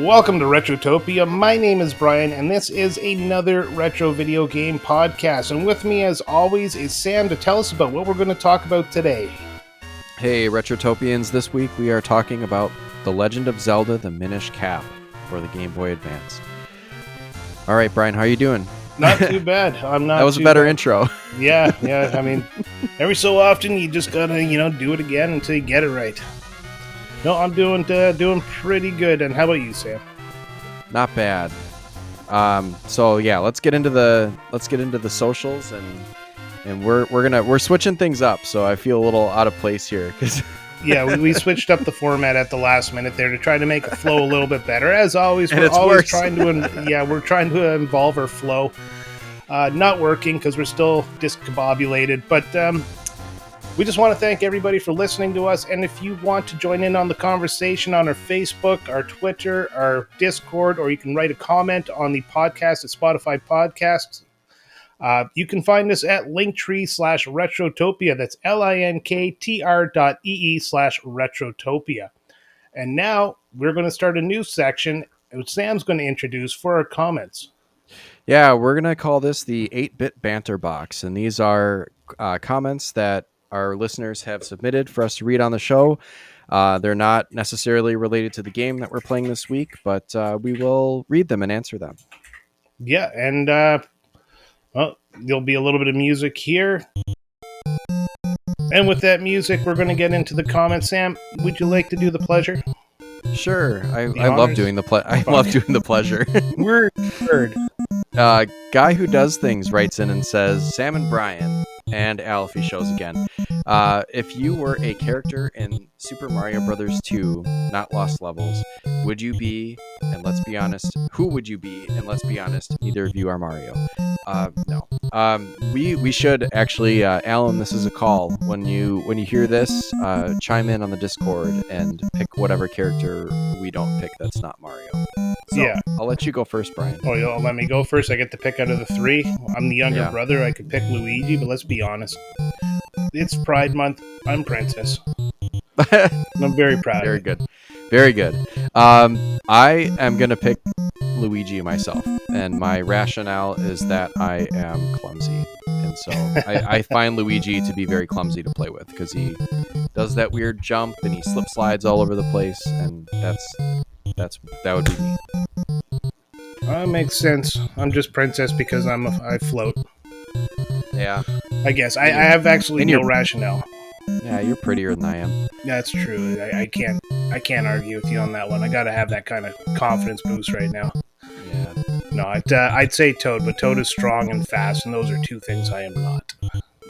Welcome to Retrotopia. My name is Brian, and this is another retro video game podcast. And with me, as always, is Sam to tell us about what we're going to talk about today. Hey, Retrotopians, this week we are talking about The Legend of Zelda, the Minish Cap for the Gameboy Advanced. All right, Brian, how are you doing? Not too bad. I'm not. That was a better intro. Yeah. I mean, every so often you just gotta, do it again until you get it right. No, I'm doing pretty good. And how about you, Sam? Not bad. So yeah, let's get into the socials and we're switching things up. So I feel a little out of place here because. Yeah, we switched up the format at the last minute there to try to make it flow a little bit better. As always, we're always trying to involve our flow. Not working because we're still discombobulated, but we just want to thank everybody for listening to us. And if you want to join in on the conversation on our Facebook, our Twitter, our Discord, or you can write a comment on the podcast at Spotify Podcasts. You can find us at linktree/Retrotopia. That's linktr.ee/Retrotopia. And now we're going to start a new section, which Sam's going to introduce for our comments. Yeah, we're going to call this the 8-Bit Banter Box. And these are comments that our listeners have submitted for us to read on the show. They're not necessarily related to the game that we're playing this week, but we will read them and answer them. Yeah, and there'll be a little bit of music here. And with that music, we're going to get into the comments. Sam, would you like to do the pleasure? Sure. I love doing the pleasure. We're heard. Guy Who Does Things writes in and says, Sam and Brian, and Al if he shows again, if you were a character in Super Mario Brothers 2, not Lost Levels, would you be, and let's be honest, who would you be, and let's be honest, neither of you are Mario. No. We should actually, Alan, this is a call. When you hear this, chime in on the Discord and pick whatever character we don't pick that's not Mario. So, yeah. I'll let you go first, Brian. Oh, you'll let me go first? I get to pick out of the three. I'm the younger brother. I could pick Luigi, but let's be honest. It's Pride Month. I'm Princess. I'm very proud. Very good. Very good. I am going to pick Luigi myself, and my rationale is that I am clumsy. And so I find Luigi to be very clumsy to play with because he does that weird jump and he slip slides all over the place, and that would be me. Makes sense. I'm just Princess because I float. Yeah. I guess. I have actually no rationale. Yeah, you're prettier than I am. Yeah, that's true. I can't argue with you on that one. I gotta have that kind of confidence boost right now. Yeah. No, I'd say Toad, but Toad is strong and fast, and those are two things I am not.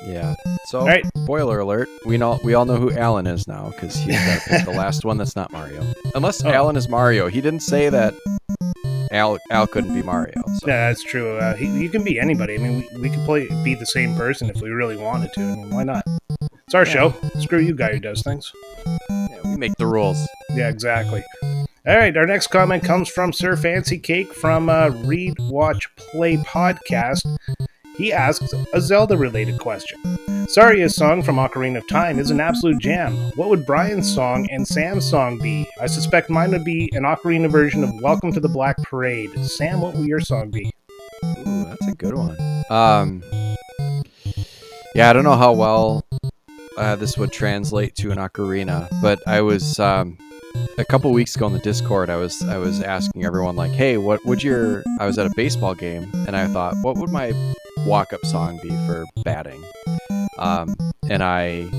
Yeah. So, right. Spoiler alert, we all know who Alan is now, because he's got to pick the last one that's not Mario. Unless Alan is Mario. He didn't say that Al couldn't be Mario. So. Yeah, that's true. He can be anybody. I mean, we could be the same person if we really wanted to. I mean, why not? It's our show. Screw you, Guy Who Does Things. Yeah, we make the rules. Yeah, exactly. All right, our next comment comes from Sir Fancy Cake from Read, Watch, Play podcast. He asks a Zelda-related question. Saria's song from Ocarina of Time is an absolute jam. What would Brian's song and Sam's song be? I suspect mine would be an Ocarina version of Welcome to the Black Parade. Sam, what will your song be? Ooh, that's a good one. Yeah, I don't know how well this would translate to an ocarina, but I was a couple weeks ago on the Discord. I was asking everyone like, "Hey, what would your?" I was at a baseball game, and I thought, "What would my walk-up song be for batting?" And I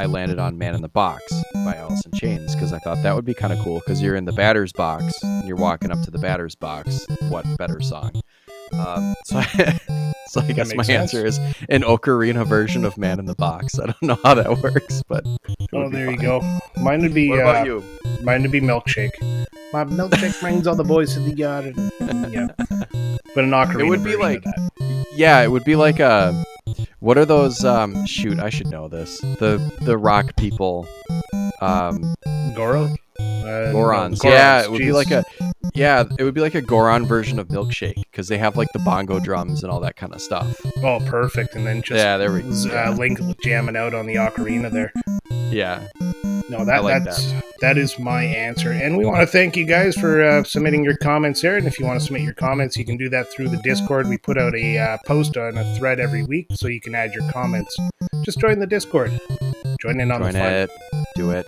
landed on "Man in the Box" by Alice in Chains because I thought that would be kind of cool because you're in the batter's box and you're walking up to the batter's box. What better song? So I guess my answer is an ocarina version of Man in the Box. I don't know how that works, but there you go. Mine would be. What about you? Mine would be Milkshake. My milkshake brings all the boys to the garden. Yeah, but an ocarina. It would be like, yeah, it would be like a. What are those? Shoot, I should know this. The rock people. Goro. Gorons. Yeah, it would be like a. Yeah, it would be like a Goron version of Milkshake because they have like the bongo drums and all that kind of stuff. Oh, perfect! And then just there we go. Link jamming out on the ocarina there. Yeah. No, I like that. that is my answer. And we want to thank you guys for submitting your comments there. And if you want to submit your comments, you can do that through the Discord. We put out a post on a thread every week, so you can add your comments. Just join the Discord. Join in on the fun. It. Do it.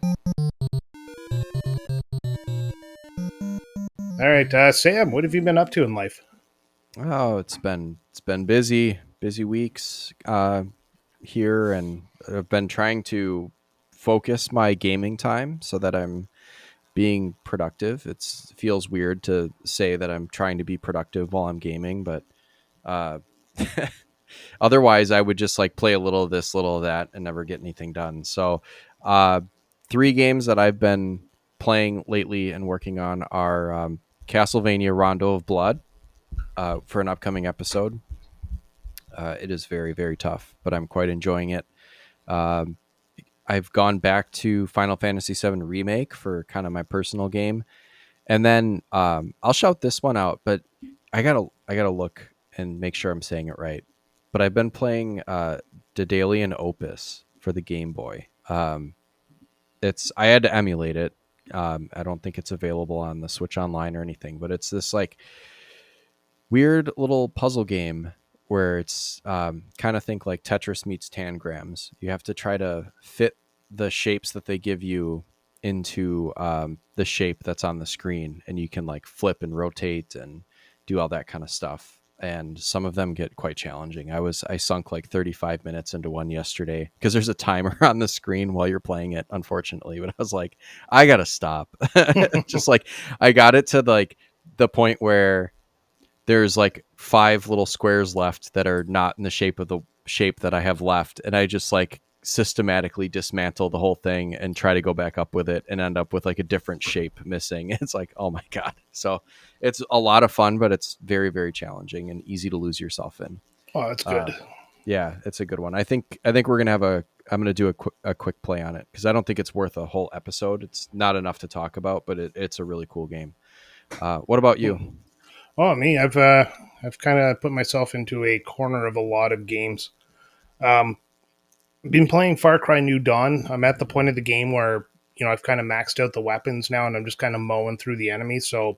All right, Sam, what have you been up to in life? Oh, it's been busy weeks here, and I've been trying to focus my gaming time so that I'm being productive. It feels weird to say that I'm trying to be productive while I'm gaming, but uh, otherwise I would just like play a little of this, little of that, and never get anything done. So, 3 games that I've been playing lately and working on are Castlevania Rondo of Blood for an upcoming episode. It is very, very tough, but I'm quite enjoying it. I've gone back to Final Fantasy VII Remake for kind of my personal game. And then I'll shout this one out, but I gotta look and make sure I'm saying it right. But I've been playing Daedalian Opus for the Game Boy. I had to emulate it. I don't think it's available on the Switch Online or anything, but it's this like weird little puzzle game where it's kind of think like Tetris meets Tangrams. You have to try to fit the shapes that they give you into the shape that's on the screen, and you can like flip and rotate and do all that kind of stuff. And some of them get quite challenging. I sunk like 35 minutes into one yesterday because there's a timer on the screen while you're playing it, unfortunately. But I was like, I gotta stop. Just like I got it to like the point where there's like 5 little squares left that are not in the shape of the shape that I have left. And I just like systematically dismantle the whole thing and try to go back up with it and end up with like a different shape missing. It's like, oh my God. So it's a lot of fun, but it's very, very challenging and easy to lose yourself in. Oh, that's good. Yeah, it's a good one. I think we're going to have I'm going to do a quick play on it because I don't think it's worth a whole episode. It's not enough to talk about, but it's a really cool game. What about you? Oh, me, I've kind of put myself into a corner of a lot of games. Been playing Far Cry New Dawn. I'm at the point of the game where I've kind of maxed out the weapons now, and I'm just kind of mowing through the enemies. So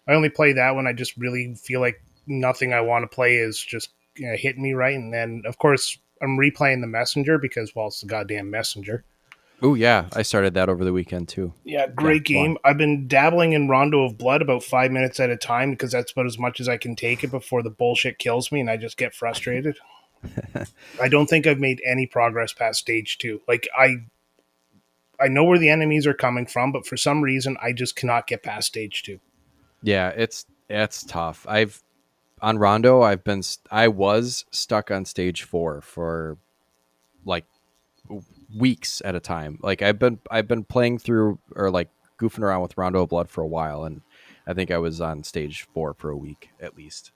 I only play that when I just really feel like nothing I want to play is just hitting me right. And then of course I'm replaying the Messenger because it's the goddamn Messenger. Oh, yeah. I started that over the weekend, too. Yeah, great game. I've been dabbling in Rondo of Blood about 5 minutes at a time because that's about as much as I can take it before the bullshit kills me and I just get frustrated. I don't think I've made any progress past stage 2. Like, I know where the enemies are coming from, but for some reason, I just cannot get past stage 2. Yeah, it's tough. On Rondo, I was stuck on stage 4 for like weeks at a time. Like I've been playing through or like goofing around with Rondo of Blood for a while, and I think I was on stage 4 for a week at least.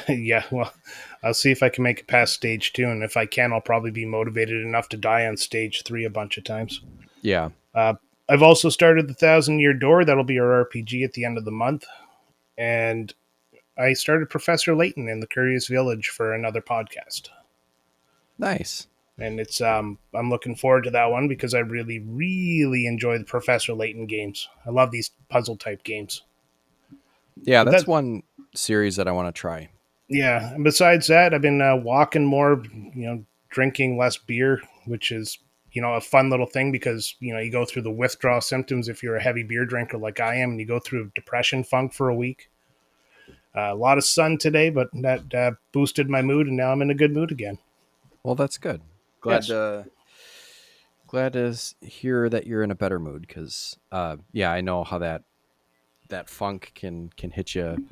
Yeah, well, I'll see if I can make it past stage 2, and if I can, I'll probably be motivated enough to die on stage 3 a bunch of times. Yeah. I've also started the 1,000-Year Door. That'll be our RPG at the end of the month. And I started Professor Layton in the Curious Village for another podcast. Nice. And it's I'm looking forward to that one because I really, really enjoy the Professor Layton games. I love these puzzle type games. Yeah, that's one series that I want to try. Yeah, and besides that, I've been walking more, drinking less beer, which is, a fun little thing because, you go through the withdrawal symptoms if you're a heavy beer drinker like I am, and you go through depression funk for a week. A lot of sun today, but that boosted my mood, and now I'm in a good mood again. Well, that's good. Glad to hear that you're in a better mood because, I know how that funk can hit you.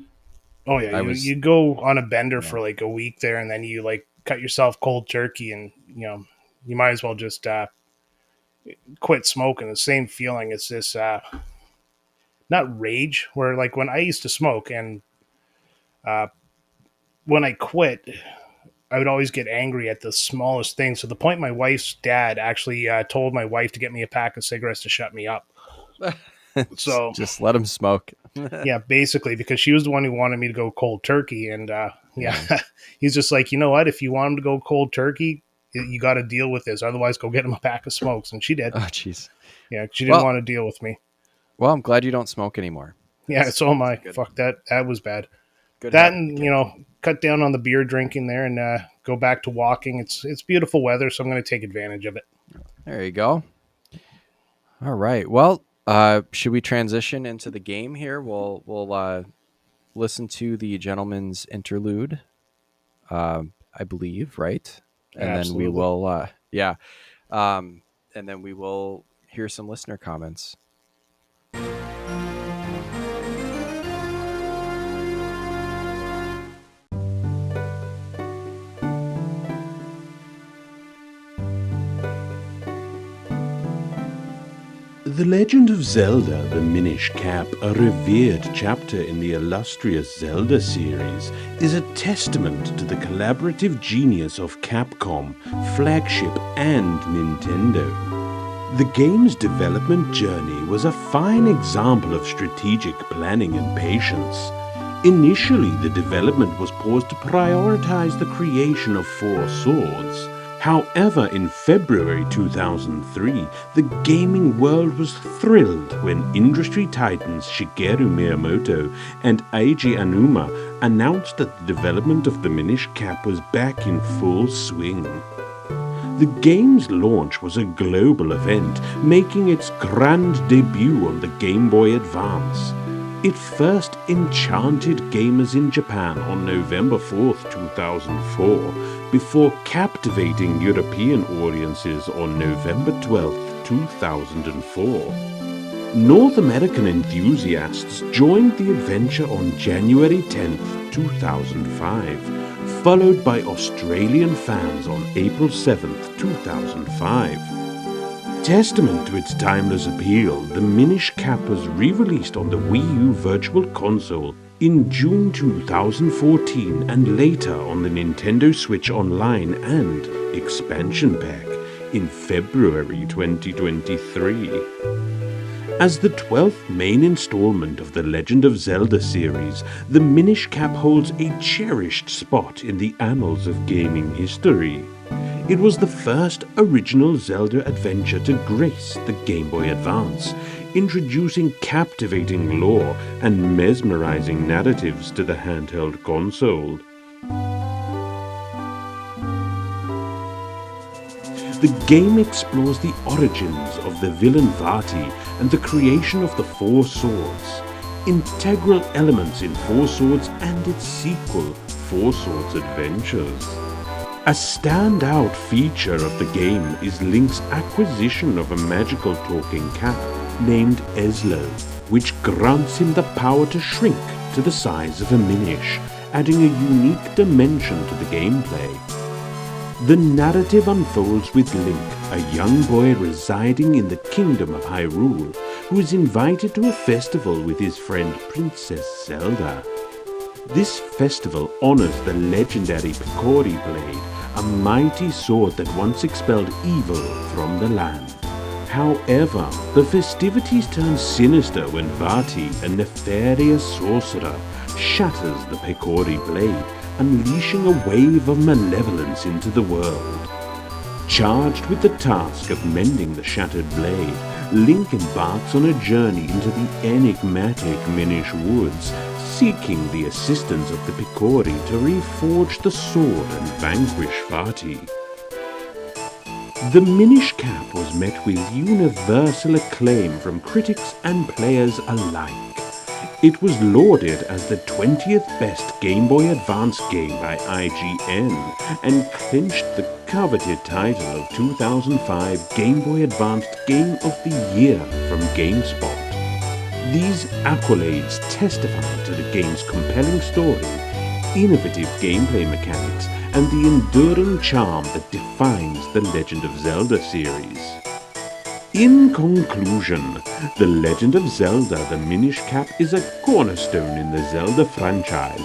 Oh yeah, you go on a bender for like a week there, and then you like cut yourself cold turkey, and you might as well just quit smoking. The same feeling. It's this not rage where like when I used to smoke, and when I quit, I would always get angry at the smallest things. To the point my wife's dad actually told my wife to get me a pack of cigarettes to shut me up. So just let him smoke. Yeah, basically, because she was the one who wanted me to go cold turkey. And he's just like, you know what? If you want him to go cold turkey, you got to deal with this. Otherwise, go get him a pack of smokes. And she did. Oh, jeez. Yeah, because you didn't want to deal with me. Well, I'm glad you don't smoke anymore. Yeah, so am I. Fuck that. That was bad. Good that habit, and, you know, cut down on the beer drinking there and go back to walking. It's beautiful weather, so I'm going to take advantage of it. There you go. All right. Well, should we transition into the game here? We'll listen to the gentleman's interlude, I believe, right? And Absolutely. then we will, and then we will hear some listener comments. The Legend of Zelda, the Minish Cap, a revered chapter in the illustrious Zelda series, is a testament to the collaborative genius of Capcom, Flagship, and Nintendo. The game's development journey was a fine example of strategic planning and patience. Initially, the development was paused to prioritize the creation of 4 swords. However, in February 2003, the gaming world was thrilled when industry titans Shigeru Miyamoto and Eiji Aonuma announced that the development of the Minish Cap was back in full swing. The game's launch was a global event, making its grand debut on the Gameboy Advance. It first enchanted gamers in Japan on November 4th, 2004, before captivating European audiences on November 12th, 2004. North American enthusiasts joined the adventure on January 10th, 2005, followed by Australian fans on April 7th, 2005. Testament to its timeless appeal, the Minish Cap was re-released on the Wii U Virtual Console in June 2014 and later on the Nintendo Switch Online and Expansion Pack in February 2023. As the 12th main installment of the Legend of Zelda series, the Minish Cap holds a cherished spot in the annals of gaming history. It was the first original Zelda adventure to grace the Game Boy Advance, introducing captivating lore and mesmerizing narratives to the handheld console. The game explores the origins of the villain Vaati and the creation of the 4 swords, integral elements in 4 Swords and its sequel, 4 Swords Adventures. A standout feature of the game is Link's acquisition of a magical talking cap named Eslo, which grants him the power to shrink to the size of a Minish, adding a unique dimension to the gameplay. The narrative unfolds with Link, a young boy residing in the kingdom of Hyrule, who is invited to a festival with his friend Princess Zelda. This festival honors the legendary Picori Blade, a mighty sword that once expelled evil from the land. However, the festivities turn sinister when Vaati, a nefarious sorcerer, shatters the Picori Blade, unleashing a wave of malevolence into the world. Charged with the task of mending the shattered blade, Link embarks on a journey into the enigmatic Minish Woods, seeking the assistance of the Picori to reforge the sword and vanquish Vaati. The Minish Cap was met with universal acclaim from critics and players alike. It was lauded as the 20th best Game Boy Advance game by IGN and clinched the coveted title of 2005 Game Boy Advanced Game of the Year from GameSpot. These accolades testify to the game's compelling story, innovative gameplay mechanics, and the enduring charm that defines the Legend of Zelda series. In conclusion, The Legend of Zelda The Minish Cap is a cornerstone in the Zelda franchise,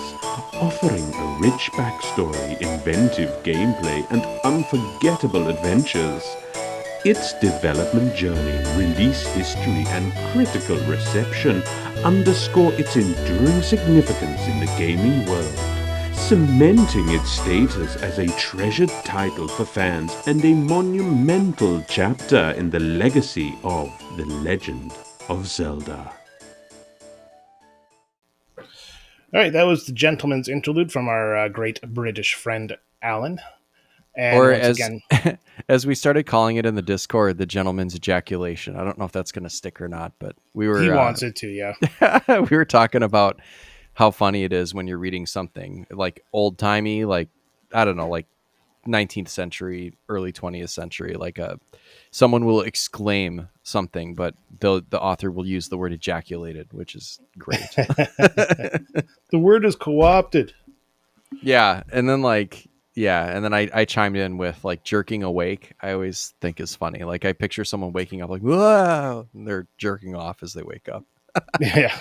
offering a rich backstory, inventive gameplay, and unforgettable adventures. Its development journey, release history, and critical reception underscore its enduring significance in the gaming world, cementing its status as a treasured title for fans and a monumental chapter in the legacy of The Legend of Zelda. All right, that was the gentleman's interlude from our great British friend Alan. And or once as again, as we started calling it in the Discord, the gentleman's ejaculation. I don't know if that's going to stick or not, but he wants it to, yeah. we were talking about how funny it is when you're reading something like old timey, like I don't know, like 19th century, early 20th century, like someone will exclaim something, but the author will use the word ejaculated, which is great. The word is co-opted. Yeah, and then I chimed in with like jerking awake. I always think is funny. Like I picture someone waking up like, whoa, and they're jerking off as they wake up. Yeah,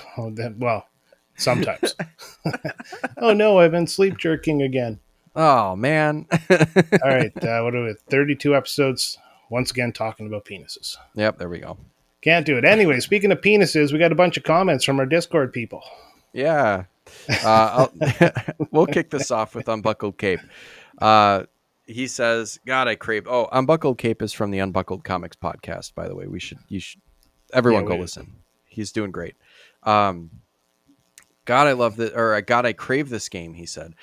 well, sometimes. Oh no, I've been sleep jerking again. Oh man. All right, what are we? 32 episodes. Once again, talking about penises. Yep, there we go. Can't do it. Anyway, speaking of penises, we got a bunch of comments from our Discord people. Yeah. We'll kick this off with Unbuckled Cape. He says, God, I crave. Oh, Unbuckled Cape is from the Unbuckled Comics podcast, by the way. Everyone go listen. He's doing great. God, I love this, or God, I crave this game, he said.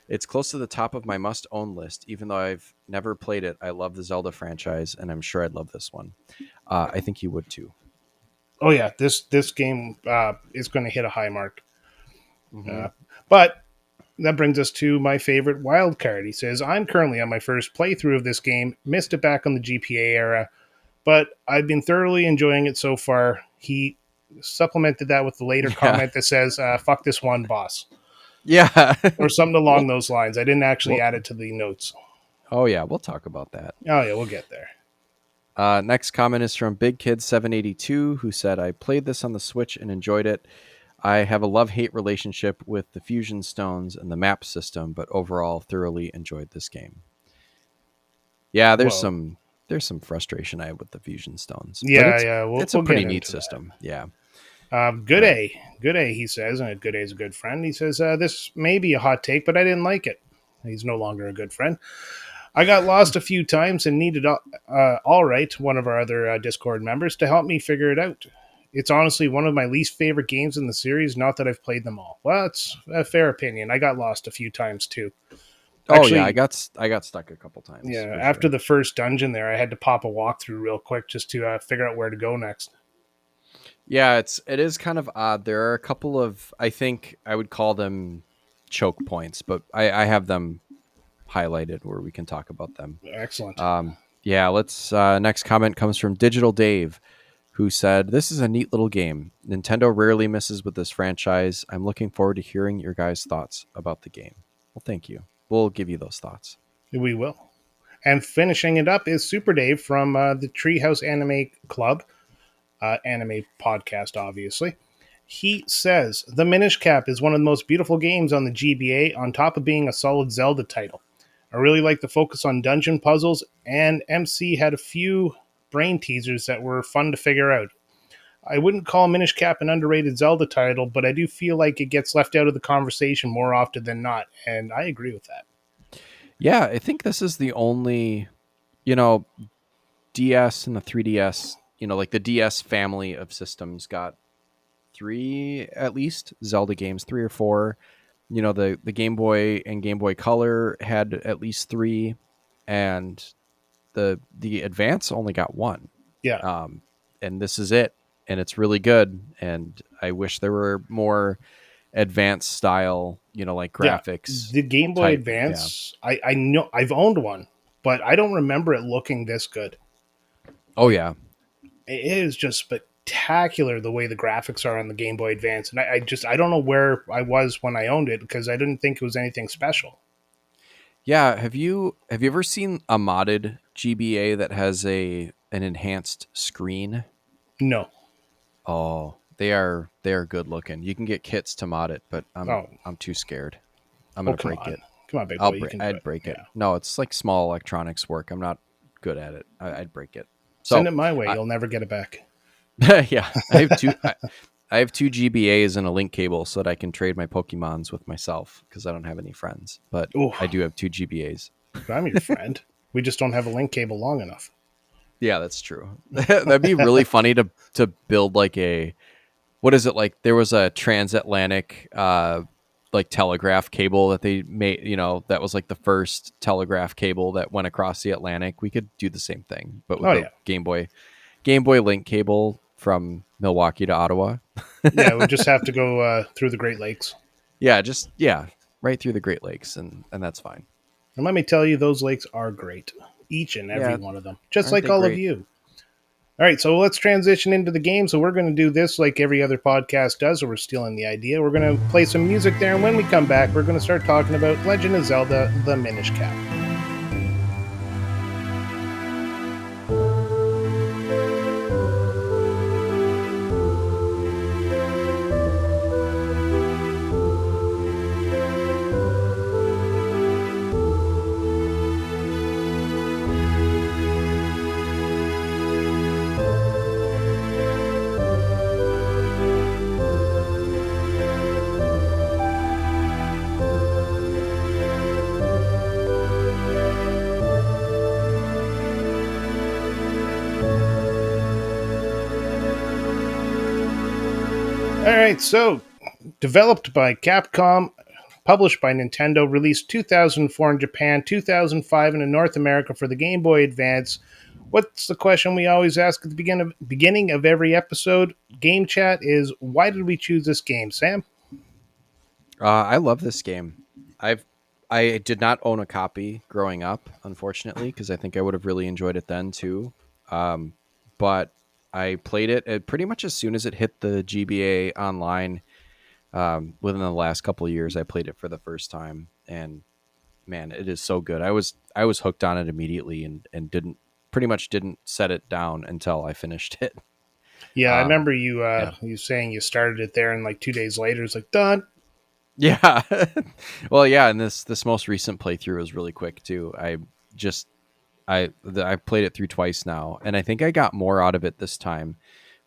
It's close to the top of my must-own list, even though I've never played it. I love the Zelda franchise, and I'm sure I'd love this one. I think you would too. Oh yeah, this game is going to hit a high mark. Mm-hmm. But that brings us to my favorite wild card. He says, I'm currently on my first playthrough of this game, missed it back on the GPA era, but I've been thoroughly enjoying it so far. He supplemented that with the later comment that says, fuck this one, boss. Yeah. Or something along those lines. I didn't actually add it to the notes. Oh, yeah. We'll talk about that. Oh, yeah. We'll get there. Next comment is from Big Kid 782, who said, I played this on the Switch and enjoyed it. I have a love-hate relationship with the Fusion Stones and the map system, but overall thoroughly enjoyed this game. Yeah, there's some frustration I have with the Fusion Stones. Yeah, it's a pretty neat system. That. Yeah. Good A, he says, and Good A is a good friend. He says, this may be a hot take, but I didn't like it. He's no longer a good friend. I got lost a few times and needed All Right, one of our other Discord members, to help me figure it out. It's honestly one of my least favorite games in the series, not that I've played them all. Well, it's a fair opinion. I got lost a few times, too. Actually, I got stuck a couple times. Yeah, after the first dungeon there, I had to pop a walkthrough real quick just to figure out where to go next. Yeah, it is kind of odd. There are a couple of, I think I would call them choke points, but I have them highlighted where we can talk about them. Excellent. Yeah, let's next comment comes from Digital Dave, who said, this is a neat little game. Nintendo rarely misses with this franchise. I'm looking forward to hearing your guys' thoughts about the game. Well, thank you. We'll give you those thoughts. We will. And finishing it up is Super Dave from the Treehouse Anime Club. Anime podcast, obviously. He says, the Minish Cap is one of the most beautiful games on the GBA, on top of being a solid Zelda title. I really like the focus on dungeon puzzles, and MC had a few brain teasers that were fun to figure out. I wouldn't call Minish Cap an underrated Zelda title, but I do feel like it gets left out of the conversation more often than not, and I agree with that. Yeah, I think this is the only, DS and the 3DS, like the DS family of systems got 3 at least Zelda games, 3 or 4. The Game Boy and Game Boy Color had at least 3, and the Advance only got 1. Yeah. And this is it, and it's really good. And I wish there were more advanced style, like graphics. Yeah. The Game Boy Advance, yeah. I know I've owned one, but I don't remember it looking this good. Oh yeah, it is just spectacular the way the graphics are on the Game Boy Advance, and I don't know where I was when I owned it because I didn't think it was anything special. Yeah, have you ever seen a modded GBA that has an enhanced screen? No. Oh, they are good looking. You can get kits to mod it, but I'm too scared. I'm gonna break it. Come on, big boy. I'd break it. Yeah. No, it's like small electronics work. I'm not good at it. I'd break it. Send it my way. You'll never get it back. Yeah, I have two. I have 2 GBAs and a link cable so that I can trade my Pokemons with myself because I don't have any friends. But Ooh, I do have 2 GBAs. I'm your friend. We just don't have a link cable long enough. Yeah, that's true. That'd be really funny to build like a, what is it, like there was a transatlantic like telegraph cable that they made, that was like the first telegraph cable that went across the Atlantic. We could do the same thing, but with Oh the yeah, Game Boy Link cable from Milwaukee to Ottawa. yeah. We just have to go through the Great Lakes. Yeah, right through the Great Lakes, and that's fine. And let me tell you, those lakes are great. Each and every Yeah, one of them. Just aren't like they all of great? you. All right, so let's transition into the game. So we're going to do this like every other podcast does, so we're stealing the idea. We're going to play some music there, and when we come back, we're going to start talking about Legend of Zelda, the Minish Cap. All right, so developed by Capcom, published by Nintendo, released 2004 in Japan, 2005 in North America for the Game Boy Advance. What's the question we always ask at the beginning of every episode? Game chat is, why did we choose this game, Sam? I love this game. I did not own a copy growing up, unfortunately, because I think I would have really enjoyed it then too. But I played it pretty much as soon as it hit the GBA online. Within the last couple of years, I played it for the first time, and man, it is so good. I was hooked on it immediately, and didn't set it down until I finished it. Yeah, I remember Yeah. you saying you started it there, and like 2 days later, it's like done. Yeah. Well, yeah, and this most recent playthrough was really quick too. I played it through twice now, and I think I got more out of it this time,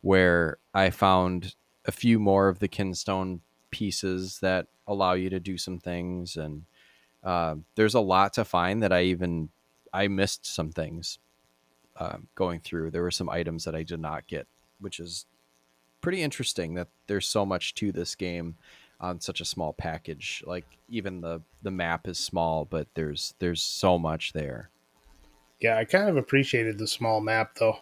where I found a few more of the kinstone pieces that allow you to do some things, and there's a lot to find that I missed some things going through. There were some items that I did not get, which is pretty interesting that there's so much to this game on such a small package. Like even the map is small, but there's so much there. Yeah, I kind of appreciated the small map, though.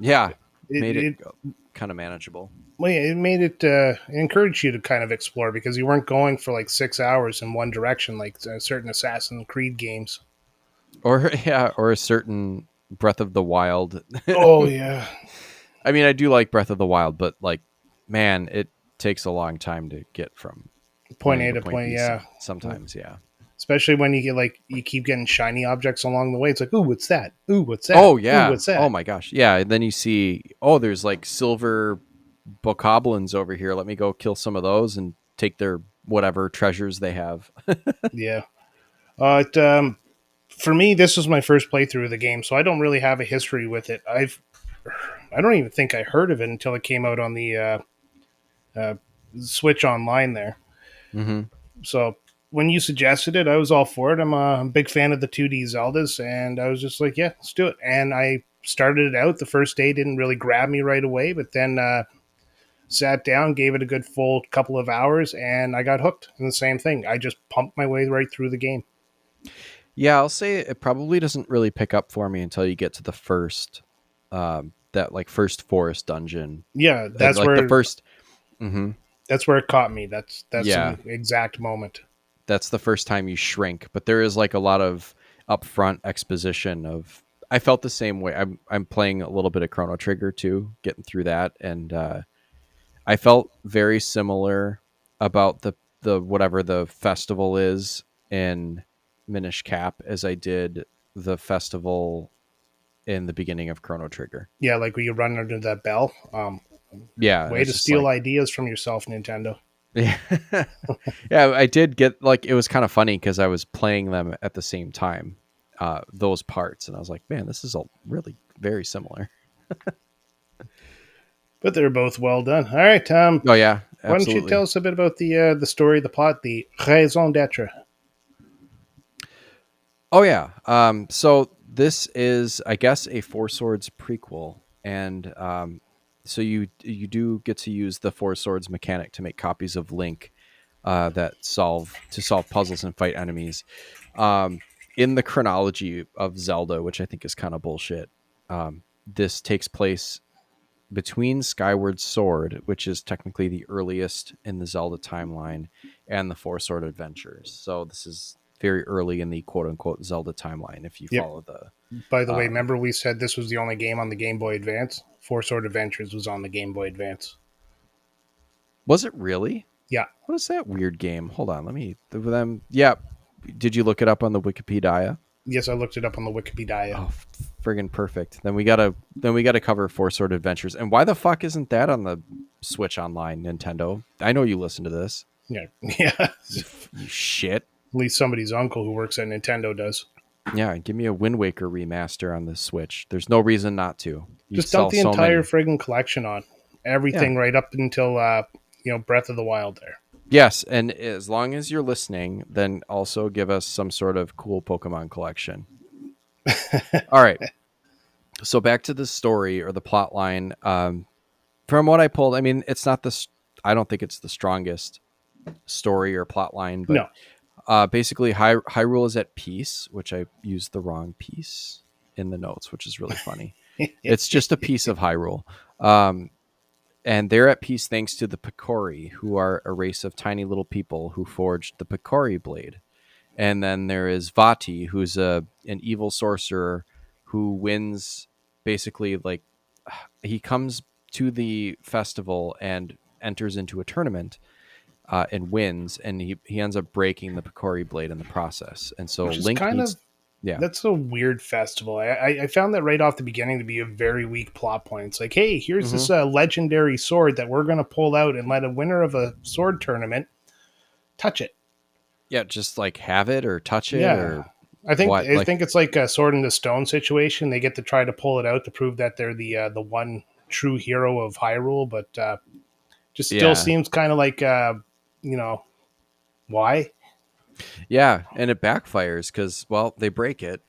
Yeah, It, made it it kind of manageable. well, yeah, it made it encouraged you to kind of explore because you weren't going for like 6 hours in one direction like certain Assassin's Creed games. Or yeah, or a certain Breath of the Wild. Oh yeah, I mean, I do like Breath of the Wild, but like, man, it takes a long time to get from point point A A to to point point. B. Yeah, Sometimes, yeah. especially when you get like you keep getting shiny objects along the way. It's like, ooh, what's that? Ooh, what's that? Oh Ooh, yeah. what's that? Oh my gosh. Yeah. And then you see, oh, there's like silver bokoblins over here. Let me go kill some of those and take their whatever treasures they have. Yeah. For me, this was my first playthrough of the game, so I don't really have a history with it. I don't even think I heard of it until it came out on the uh, Switch Online there. Mm-hmm. So when you suggested it, I was all for it. I'm a big fan of the 2D Zeldas, and I was just like, yeah, let's do it. And I started it out. The first day didn't really grab me right away, but then sat down, gave it a good full couple of hours, and I got hooked. And the same thing, I just pumped my way right through the game. Yeah, I'll say it probably doesn't really pick up for me until you get to the first, that like first forest dungeon. Yeah, that's Like the where first. Mm-hmm. that's where it caught me. That's Yeah, an exact moment. that's the first time you shrink, but there is like a lot of upfront exposition of. I felt the same way. I'm playing a little bit of Chrono Trigger too, getting through that, and I felt very similar about the whatever the festival is in Minish Cap as I did the festival in the beginning of Chrono Trigger. Yeah, like when you run under that bell. Yeah, and Way it's to just steal like ideas from yourself, Nintendo. yeah, yeah. I did get like it was kind of funny because I was playing them at the same time, those parts, and I was like, man, this is all really very similar. But they're both well done. All right, Oh yeah, why don't you absolutely. tell us a bit about the story, the plot, the raison d'être? Oh yeah. So this is, I guess, a Four Swords prequel, and so you do get to use the Four Swords mechanic to make copies of Link that solve puzzles and fight enemies. In the chronology of Zelda, which I think is kind of bullshit. This takes place between Skyward Sword, which is technically the earliest in the Zelda timeline, and the Four Sword Adventures. So this is very early in the quote unquote Zelda timeline if you Yep. follow the. By the way, remember we said this was the only game on the Game Boy Advance? Four Sword Adventures was on the Game Boy Advance. Was it really? Yeah. What is that weird game? Hold on, let me. Them. Yeah. Did you look it up on the Wikipedia? Yes, I looked it up on the Wikipedia. Oh, friggin' perfect. Then we gotta cover Four Sword Adventures. And why the fuck isn't that on the Switch Online, Nintendo? I know you listen to this. Yeah. Yeah. You shit. At least somebody's uncle who works at Nintendo does. Yeah, give me a Wind Waker remaster on the Switch. There's no reason not to. Just dump the entire friggin' collection on. Everything right up until Breath of the Wild there. Yes, and as long as you're listening, then also give us some sort of cool Pokemon collection. All right. So back to the story or the plot line. From what I pulled, I mean, it's not I don't think it's the strongest story or plot line, but basically Hyrule is at peace, which I used the wrong piece in the notes, which is really funny. It's just a piece of Hyrule. And they're at peace thanks to the Picori, who are a race of tiny little people who forged the Picori blade. And then there is Vaati, who's an evil sorcerer who wins basically like he comes to the festival and enters into a tournament and wins, and he ends up breaking the Picori blade in the process. And so Link that's a weird festival. I found that right off the beginning to be a very weak plot point. It's like, hey, here's this legendary sword that we're going to pull out and let a winner of a sword tournament touch it. Yeah, just like have it or touch it or I think it's like a sword in the stone situation. They get to try to pull it out to prove that they're the one true hero of Hyrule, but just still seems kind of like why? Yeah, and it backfires because, well, they break it.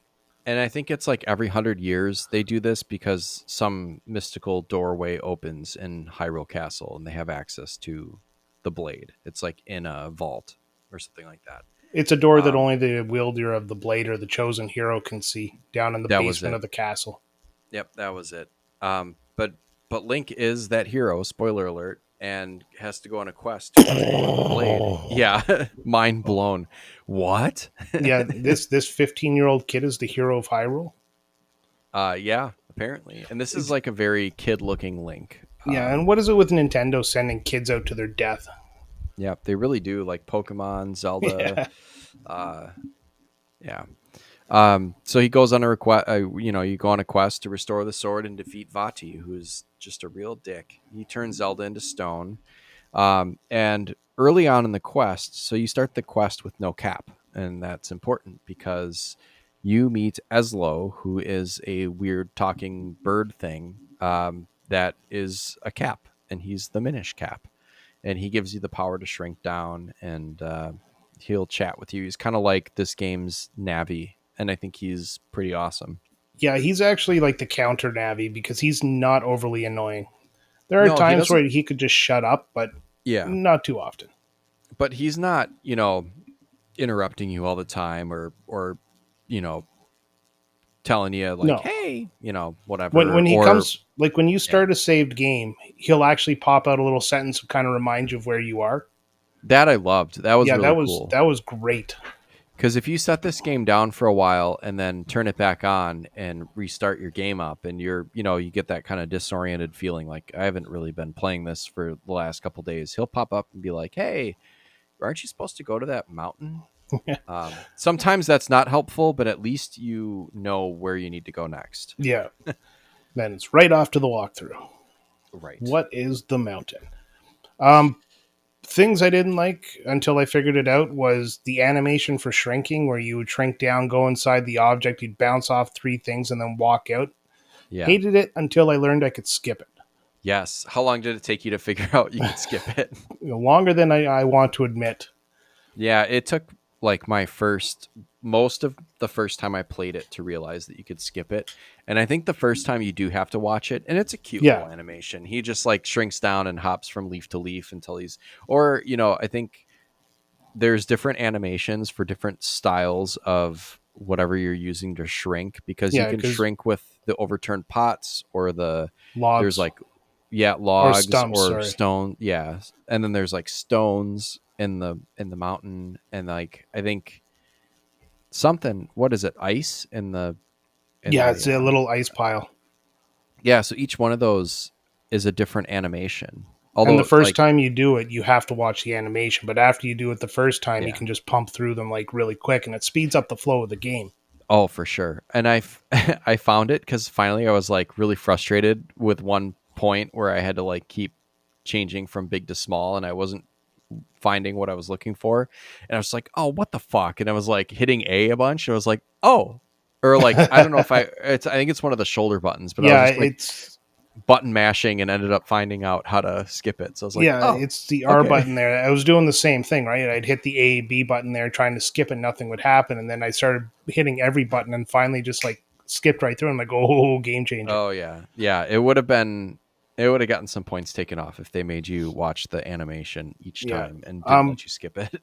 And I think it's like every 100 years they do this because some mystical doorway opens in Hyrule Castle and they have access to the blade. It's like in a vault or something like that. It's a door that only the wielder of the blade or the chosen hero can see down in the basement of the castle. Yep, that was it. But Link is that hero, spoiler alert, and has to go on a quest to the blade. Yeah, mind blown. What? Yeah, this 15-year-old kid is the hero of Hyrule? Yeah, apparently. And this is like a very kid-looking Link. Yeah, and what is it with Nintendo sending kids out to their death? Yeah, they really do, like Pokemon, Zelda. Yeah. So he goes on a request. You go on a quest to restore the sword and defeat Vaati, who's just a real dick. He turns Zelda into stone. And early on in the quest, so you start the quest with no cap, and that's important because you meet Eslo, who is a weird talking bird thing that is a cap, and he's the Minish Cap, and he gives you the power to shrink down, and he'll chat with you. He's kind of like this game's Navi, and I think he's pretty awesome. Yeah, he's actually like the counter Navi because he's not overly annoying. There are times where he could just shut up, but not too often. But he's not, interrupting you all the time or telling you like, hey, whatever. When he comes, like when you start a saved game, he'll actually pop out a little sentence to kind of remind you of where you are. That I loved. That was really cool. That was great. Because if you set this game down for a while and then turn it back on and restart your game up, and you get that kind of disoriented feeling like I haven't really been playing this for the last couple of days, he'll pop up and be like, hey, aren't you supposed to go to that mountain? Sometimes that's not helpful, but at least you know where you need to go next. Yeah. Then it's right off to the walkthrough. Right. What is the mountain? Things I didn't like until I figured it out was the animation for shrinking, where you would shrink down, go inside the object, you'd bounce off 3 things and then walk out. Yeah. Hated it until I learned I could skip it. Yes. How long did it take you to figure out you could skip it? Longer than I want to admit. Yeah, it took like most of the first time I played it to realize that you could skip it. And I think the first time you do have to watch it, and it's a cute Yeah. little animation. He just like shrinks down and hops from leaf to leaf until he's, or, I think there's different animations for different styles of whatever you're using to shrink, because you Yeah, can because shrink with the overturned pots or there's logs like, yeah, or logs stumps, or sorry. stone. Yeah. And then there's like stones in the mountain, and like I think something, what is it, ice in Yeah, the it's a little ice pile. yeah, so each one of those is a different animation, And the although first like, time you do it, you have to watch the animation. But after you do it the first time, you yeah. can just pump through them like really quick, and it speeds up the flow of the game. Oh, for sure. And I found it because finally I was like really frustrated with one point where I had to like keep changing from big to small, and I wasn't finding what I was looking for. And I was like, oh, what the fuck? And I was like hitting A a bunch. And I was like, oh, or like, I don't know if I think it's one of the shoulder buttons, but I was Yeah, just like button mashing and ended up finding out how to skip it. So I was like, oh, it's the R okay. button there. I was doing the same thing, right? I'd hit the A B button there, trying to skip, and nothing would happen. And then I started hitting every button, and finally just like skipped right through. I'm like, oh, game changer. Oh yeah. Yeah. It would have gotten some points taken off if they made you watch the animation each Yeah. time and didn't let you skip it.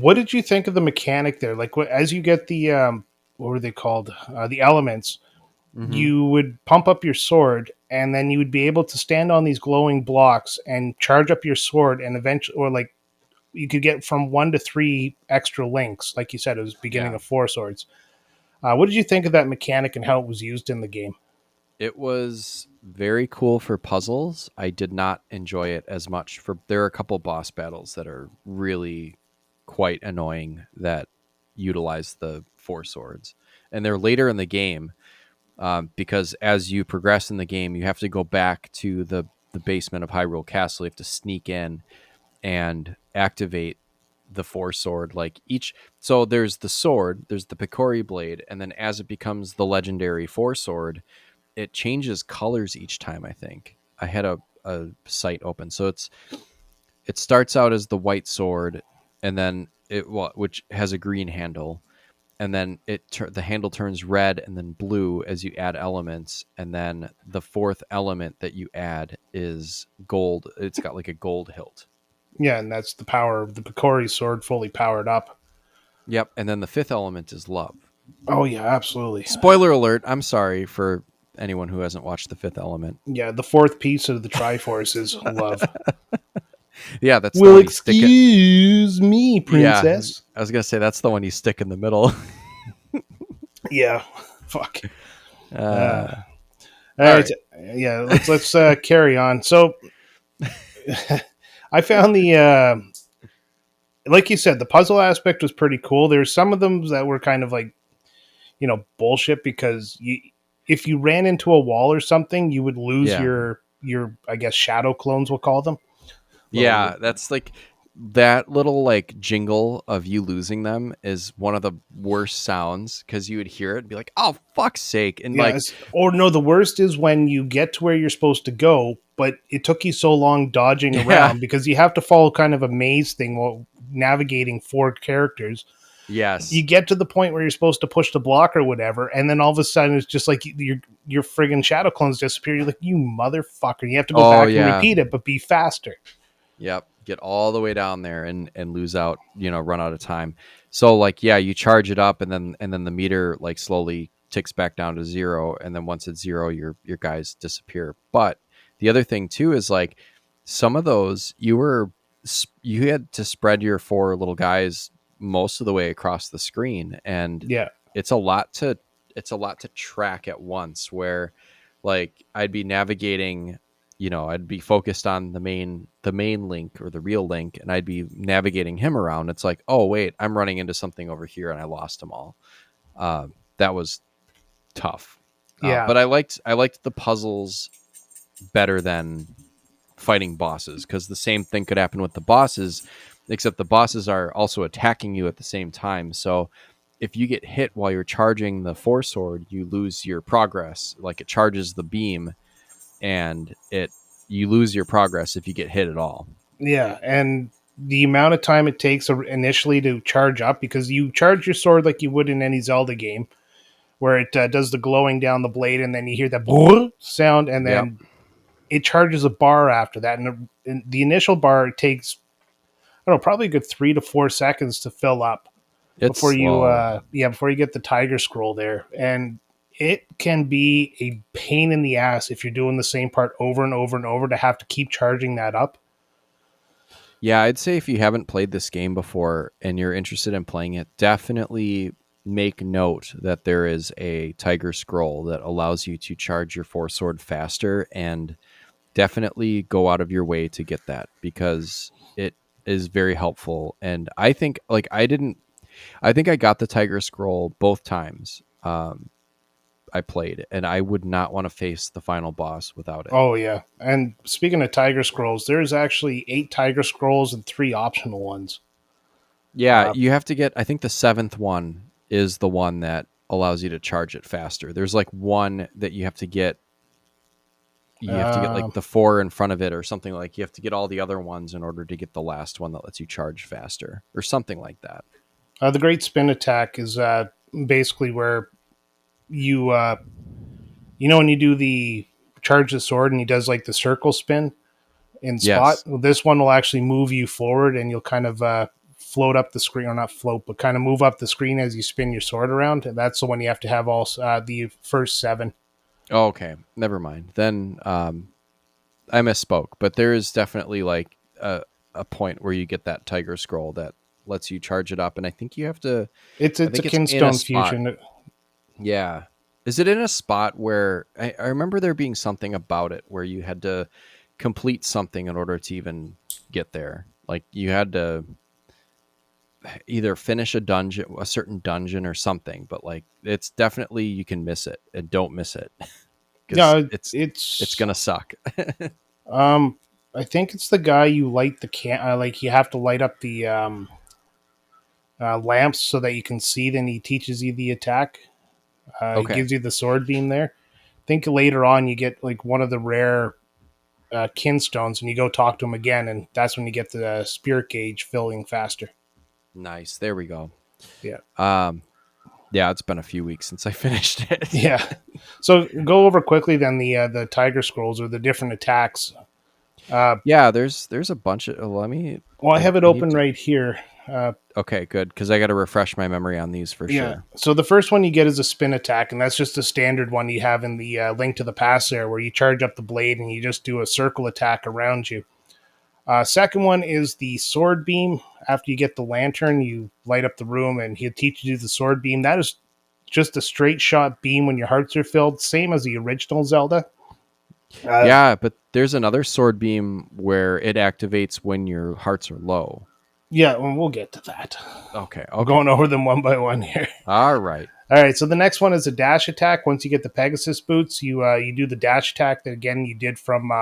What did you think of the mechanic there? Like, as you get the what were they called? The elements. Mm-hmm. You would pump up your sword, and then you would be able to stand on these glowing blocks and charge up your sword, and eventually, or like you could get from 1 to 3 extra links. Like you said, it was beginning Yeah. of 4 swords. What did you think of that mechanic and how it was used in the game? It was very cool for puzzles. I did not enjoy it as much for, there are a couple boss battles that are really quite annoying that utilize the four swords. And they're later in the game, because as you progress in the game, you have to go back to the basement of Hyrule Castle. You have to sneak in and activate the four sword, like each. So there's the sword, there's the Picori blade, and then as it becomes the legendary four sword, it changes colors each time. I think I had a site open, so it starts out as the white sword, and then which has a green handle, and then the handle turns red and then blue as you add elements, and then the fourth element that you add is gold. It's got like a gold hilt. Yeah, and that's the power of the Picori sword fully powered up. Yep, and then the fifth element is love. Oh yeah, absolutely. Spoiler alert, I'm sorry for anyone who hasn't watched the fifth element. Yeah, the fourth piece of the Triforce is love. Yeah, that's Well, the one excuse me, princess. Yeah, I was gonna say that's the one you stick in the middle. Yeah, fuck. Uh, All right. Yeah, let's carry on. So, I found the like you said, the puzzle aspect was pretty cool. There's some of them that were kind of like, bullshit, because if you ran into a wall or something, you would lose your I guess shadow clones, we'll call them. Yeah, that's like that little like jingle of you losing them is one of the worst sounds, because you would hear it and be like, oh fuck's sake. And like, or no, the worst is when you get to where you're supposed to go, but it took you so long dodging around, because you have to follow kind of a maze thing while navigating 4 characters. Yes. You get to the point where you're supposed to push the block or whatever, and then all of a sudden it's just like your friggin' shadow clones disappear. You're like, you motherfucker. You have to go back and repeat it, but be faster. Yep. Get all the way down there and lose out, run out of time. So like, yeah, you charge it up, and then the meter like slowly ticks back down to 0. And then once it's 0, your guys disappear. But the other thing too is like some of those you had to spread your 4 little guys most of the way across the screen. And it's a lot to track at once, where like I'd be navigating, I'd be focused on the main Link, or the real Link, and I'd be navigating him around. It's like, oh wait, I'm running into something over here, and I lost them all. That was tough. But I liked the puzzles better than fighting bosses, because the same thing could happen with the bosses, except the bosses are also attacking you at the same time. So if you get hit while you're charging the four sword, you lose your progress. Like it charges the beam, and it you lose your progress if you get hit at all. Yeah, and the amount of time it takes initially to charge up, because you charge your sword like you would in any Zelda game, where it does the glowing down the blade, and then you hear that sound, and then it charges a bar after that. And the initial bar, it takes, I don't know, probably a good 3 to 4 seconds to fill up It's before slow. before you get the tiger scroll there. And it can be a pain in the ass if you're doing the same part over and over and over to have to keep charging that up. Yeah, I'd say if you haven't played this game before and you're interested in playing it, definitely make note that there is a Tiger Scroll that allows you to charge your Four Sword faster, and definitely go out of your way to get that because it is very helpful. And I think I think I got the Tiger Scroll both times I played, and I would not want to face the final boss without it. Oh yeah. And speaking of tiger scrolls, there's actually 8 tiger scrolls and 3 optional ones. Yeah, you have to get, I think the 7th one is the one that allows you to charge it faster. There's like one that you have to get. You have to get like the 4 in front of it or something. Like you have to get all the other ones in order to get the last one that lets you charge faster or something like that. The great spin attack is basically where you when you do the charge the sword and he does like the circle spin in spot. Yes. Well, this one will actually move you forward, and you'll kind of float up the screen, or not float, but kind of move up the screen as you spin your sword around. And that's the one you have to have all the first 7. Oh, okay. Never mind. Then I misspoke, but there is definitely like a point where you get that tiger scroll that lets you charge it up, and I think you have to. It's a Kinstone fusion. Yeah. Is it in a spot where I remember there being something about it where you had to complete something in order to even get there? Like you had to either finish a certain dungeon or something, but like it's definitely, you can miss it, and don't miss it. Yeah, it's gonna suck. I think it's the guy you light the like you have to light up the lamps so that you can see. Then he teaches you the attack. Okay. He gives you the sword beam there. I think later on you get like one of the rare kinstones, and you go talk to him again, and that's when you get the spirit gauge filling faster. Nice. There we go. Yeah. Yeah, it's been a few weeks since I finished it. Yeah. So go over quickly then the tiger scrolls or the different attacks. Yeah, there's a bunch of. I have it open right here. Okay, good, because I got to refresh my memory on these for sure. So the first one you get is a spin attack, and that's just a standard one you have in the Link to the Past there, where you charge up the blade and you just do a circle attack around you. Second one is the sword beam. After you get the lantern, you light up the room, and he'll teach you the sword beam. That is just a straight shot beam when your hearts are filled, same as the original Zelda. Yeah, but there's another sword beam where it activates when your hearts are low. Yeah, well, we'll get to that. Okay. I'm going over them one by one here. All right. So the next one is a dash attack. Once you get the Pegasus boots, you do the dash attack that, again, you did from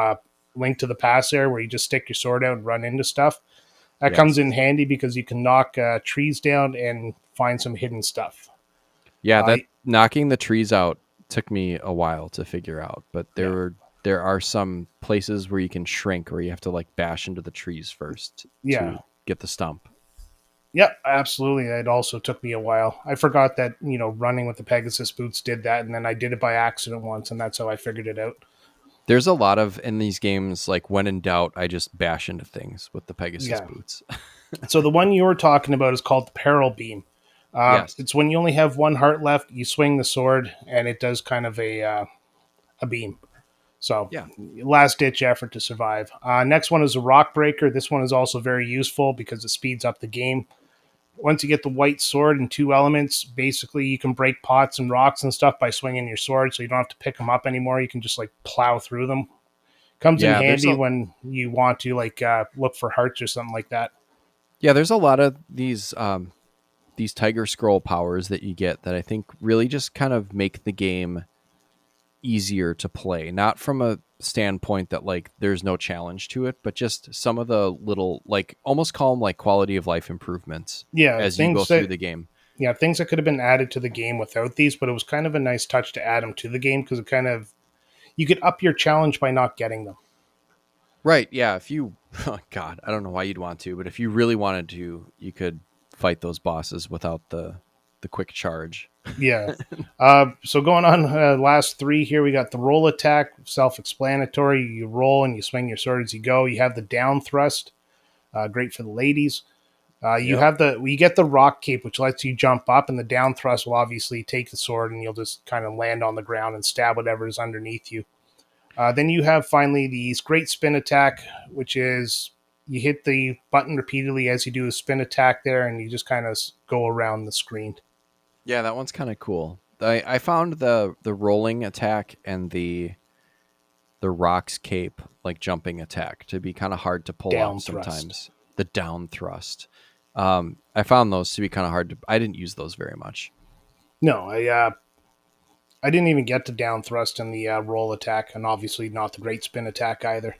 Link to the Past there, where you just stick your sword out and run into stuff. That comes in handy because you can knock trees down and find some hidden stuff. Yeah, that knocking the trees out took me a while to figure out, but there are some places where you can shrink, where you have to like bash into the trees first to get the stump. Yep, absolutely. It also took me a while. I forgot that, running with the Pegasus boots did that, and then I did it by accident once, and that's how I figured it out. There's a lot of, in these games, like when in doubt, I just bash into things with the Pegasus boots. So the one you were talking about is called the Peril Beam. Yes. It's when you only have one heart left, you swing the sword, and it does kind of a beam. So, last-ditch effort to survive. Next one is a Rock Breaker. This one is also very useful because it speeds up the game. Once you get the white sword and 2 elements, basically you can break pots and rocks and stuff by swinging your sword, so you don't have to pick them up anymore. You can just, like, plow through them. Comes in handy when you want to, like, look for hearts or something like that. Yeah, there's a lot of these Tiger Scroll powers that you get that I think really just kind of make the game easier to play, not from a standpoint that like there's no challenge to it, but just some of the little, like, almost call them like quality of life improvements as you go through the game. Yeah, things that could have been added to the game without these, but it was kind of a nice touch to add them to the game because it kind of, you could up your challenge by not getting them. Right. Yeah. If you, oh God, I don't know why you'd want to, but if you really wanted to, you could fight those bosses without the quick charge. Yeah. So going on last three here, we got the roll attack, self-explanatory. You roll and you swing your sword as you go. You have the down thrust, great for the ladies. You Yep. have you get the rock cape, which lets you jump up, and the down thrust will obviously take the sword, and you'll just kind of land on the ground and stab whatever's underneath you. Then you have finally the great spin attack, which is you hit the button repeatedly as you do a spin attack there, and you just kind of go around the screen. Yeah, that one's kind of cool. I found the rolling attack and the rocks cape, like jumping attack, to be kind of hard to pull Down off thrust. sometimes. The down thrust. I found those to be kind of hard to. I didn't use those very much. No, I didn't even get to down thrust in the roll attack, and obviously not the great spin attack either.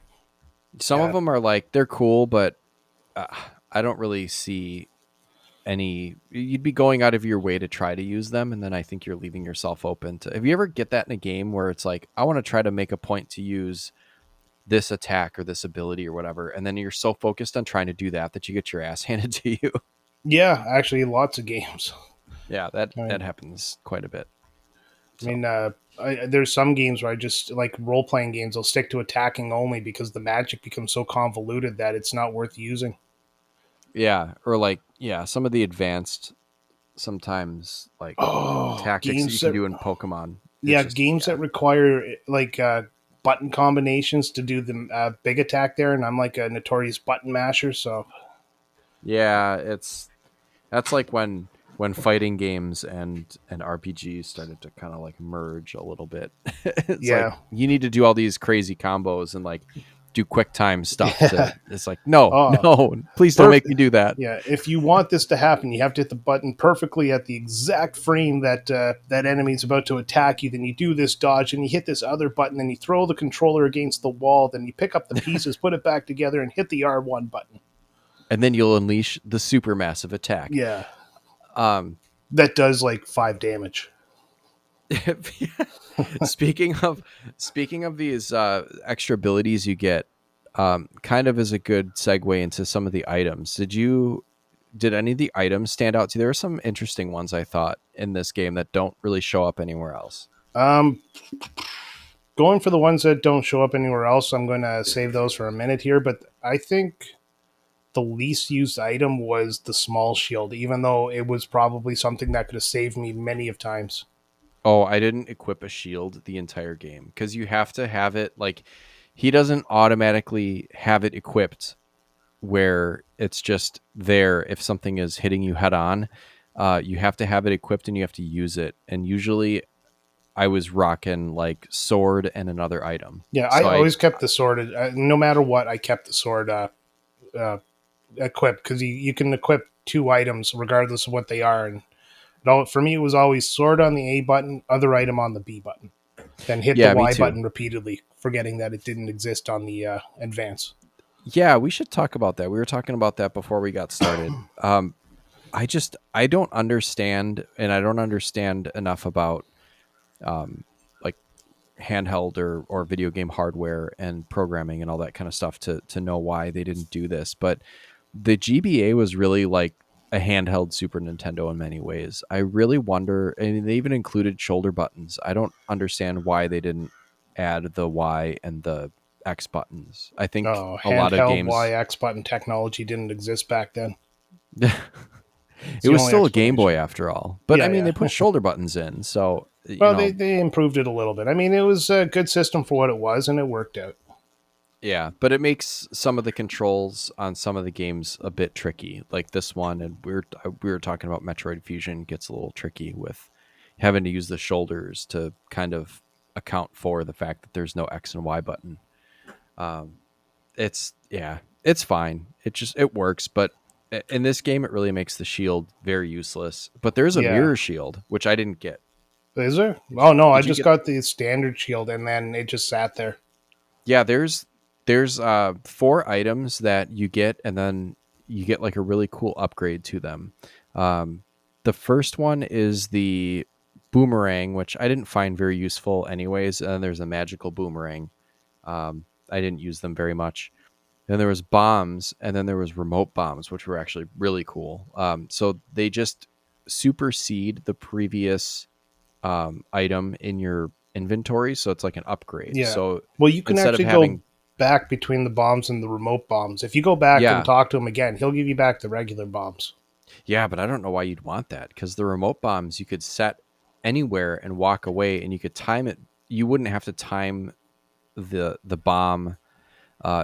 Some of them are like they're cool, but I don't really see any. You'd be going out of your way to try to use them, and then I think you're leaving yourself open to. If you ever get that in a game where it's like, I want to try to make a point to use this attack or this ability or whatever, and then you're so focused on trying to do that you get your ass handed to you. Yeah, actually, lots of games. Yeah, that I mean, that happens quite a bit. So. I mean, there's some games where I just like role playing games. I'll stick to attacking only because the magic becomes so convoluted that it's not worth using. Yeah, or like some of the advanced sometimes like tactics that you can do in Pokemon. Games that require like button combinations to do the big attack there, and I'm like a notorious button masher, so yeah, that's like when fighting games and RPGs started to kind of like merge a little bit. It's like you need to do all these crazy combos and like do quick time stuff. It's like no, please don't make me do that. Yeah, if you want this to happen, you have to hit the button perfectly at the exact frame that that enemy is about to attack you. Then you do this dodge, and you hit this other button, then you throw the controller against the wall, then you pick up the pieces, put it back together, and hit the R1 button. And then you'll unleash the super massive attack. Yeah. That does like 5 damage. Speaking of these extra abilities you get, kind of as a good segue into some of the items. Did any of the items stand out to you? There are some interesting ones I thought in this game that don't really show up anywhere else. Going for the ones that don't show up anywhere else, I'm going to save those for a minute here, but I think the least used item was the small shield, even though it was probably something that could have saved me many of times. Oh, I didn't equip a shield the entire game because you have to have it. Like, he doesn't automatically have it equipped where it's just there if something is hitting you head on. You have to have it equipped and you have to use it. And usually I was rocking like sword and another item. Yeah, so I always kept the sword. No matter what, I kept the sword equipped because you can equip 2 items regardless of what they are. And for me, it was always sword on the A button, other item on the B button. Then hit the Y button repeatedly, forgetting that it didn't exist on the advance. Yeah, we should talk about that. We were talking about that before we got started. I don't understand, and I don't understand enough about like handheld or video game hardware and programming and all that kind of stuff to know why they didn't do this. But the GBA was really like a handheld Super Nintendo in many ways. I really wonder, and they even included shoulder buttons. I don't understand why they didn't add the Y and the X buttons. I think a lot of games Y X button technology didn't exist back then. It was still a Game Boy after all. But they put shoulder buttons in, so they improved it a little bit. I mean, it was a good system for what it was, and it worked out. Yeah, but it makes some of the controls on some of the games a bit tricky, like this one. And we were talking about Metroid Fusion gets a little tricky with having to use the shoulders to kind of account for the fact that there's no X and Y button. It's fine. It works, but in this game, it really makes the shield very useless. But there's a mirror shield, which I didn't get. Is there? Oh no, I just got the standard shield, and then it just sat there. Yeah, there's 4 items that you get, and then you get like a really cool upgrade to them. The first one is the boomerang, which I didn't find very useful anyways. And then there's a magical boomerang. I didn't use them very much. Then there was bombs, and then there was remote bombs, which were actually really cool. So they just supersede the previous item in your inventory, so it's like an upgrade. Yeah. So Well, you can instead of actually go having, back between the bombs and the remote bombs. If you go back and yeah, talk to him again, he'll give you back the regular bombs. yeah, but I don't know why you'd want that, because the remote bombs you could set anywhere and walk away, and you could time it. You wouldn't have to time the bomb.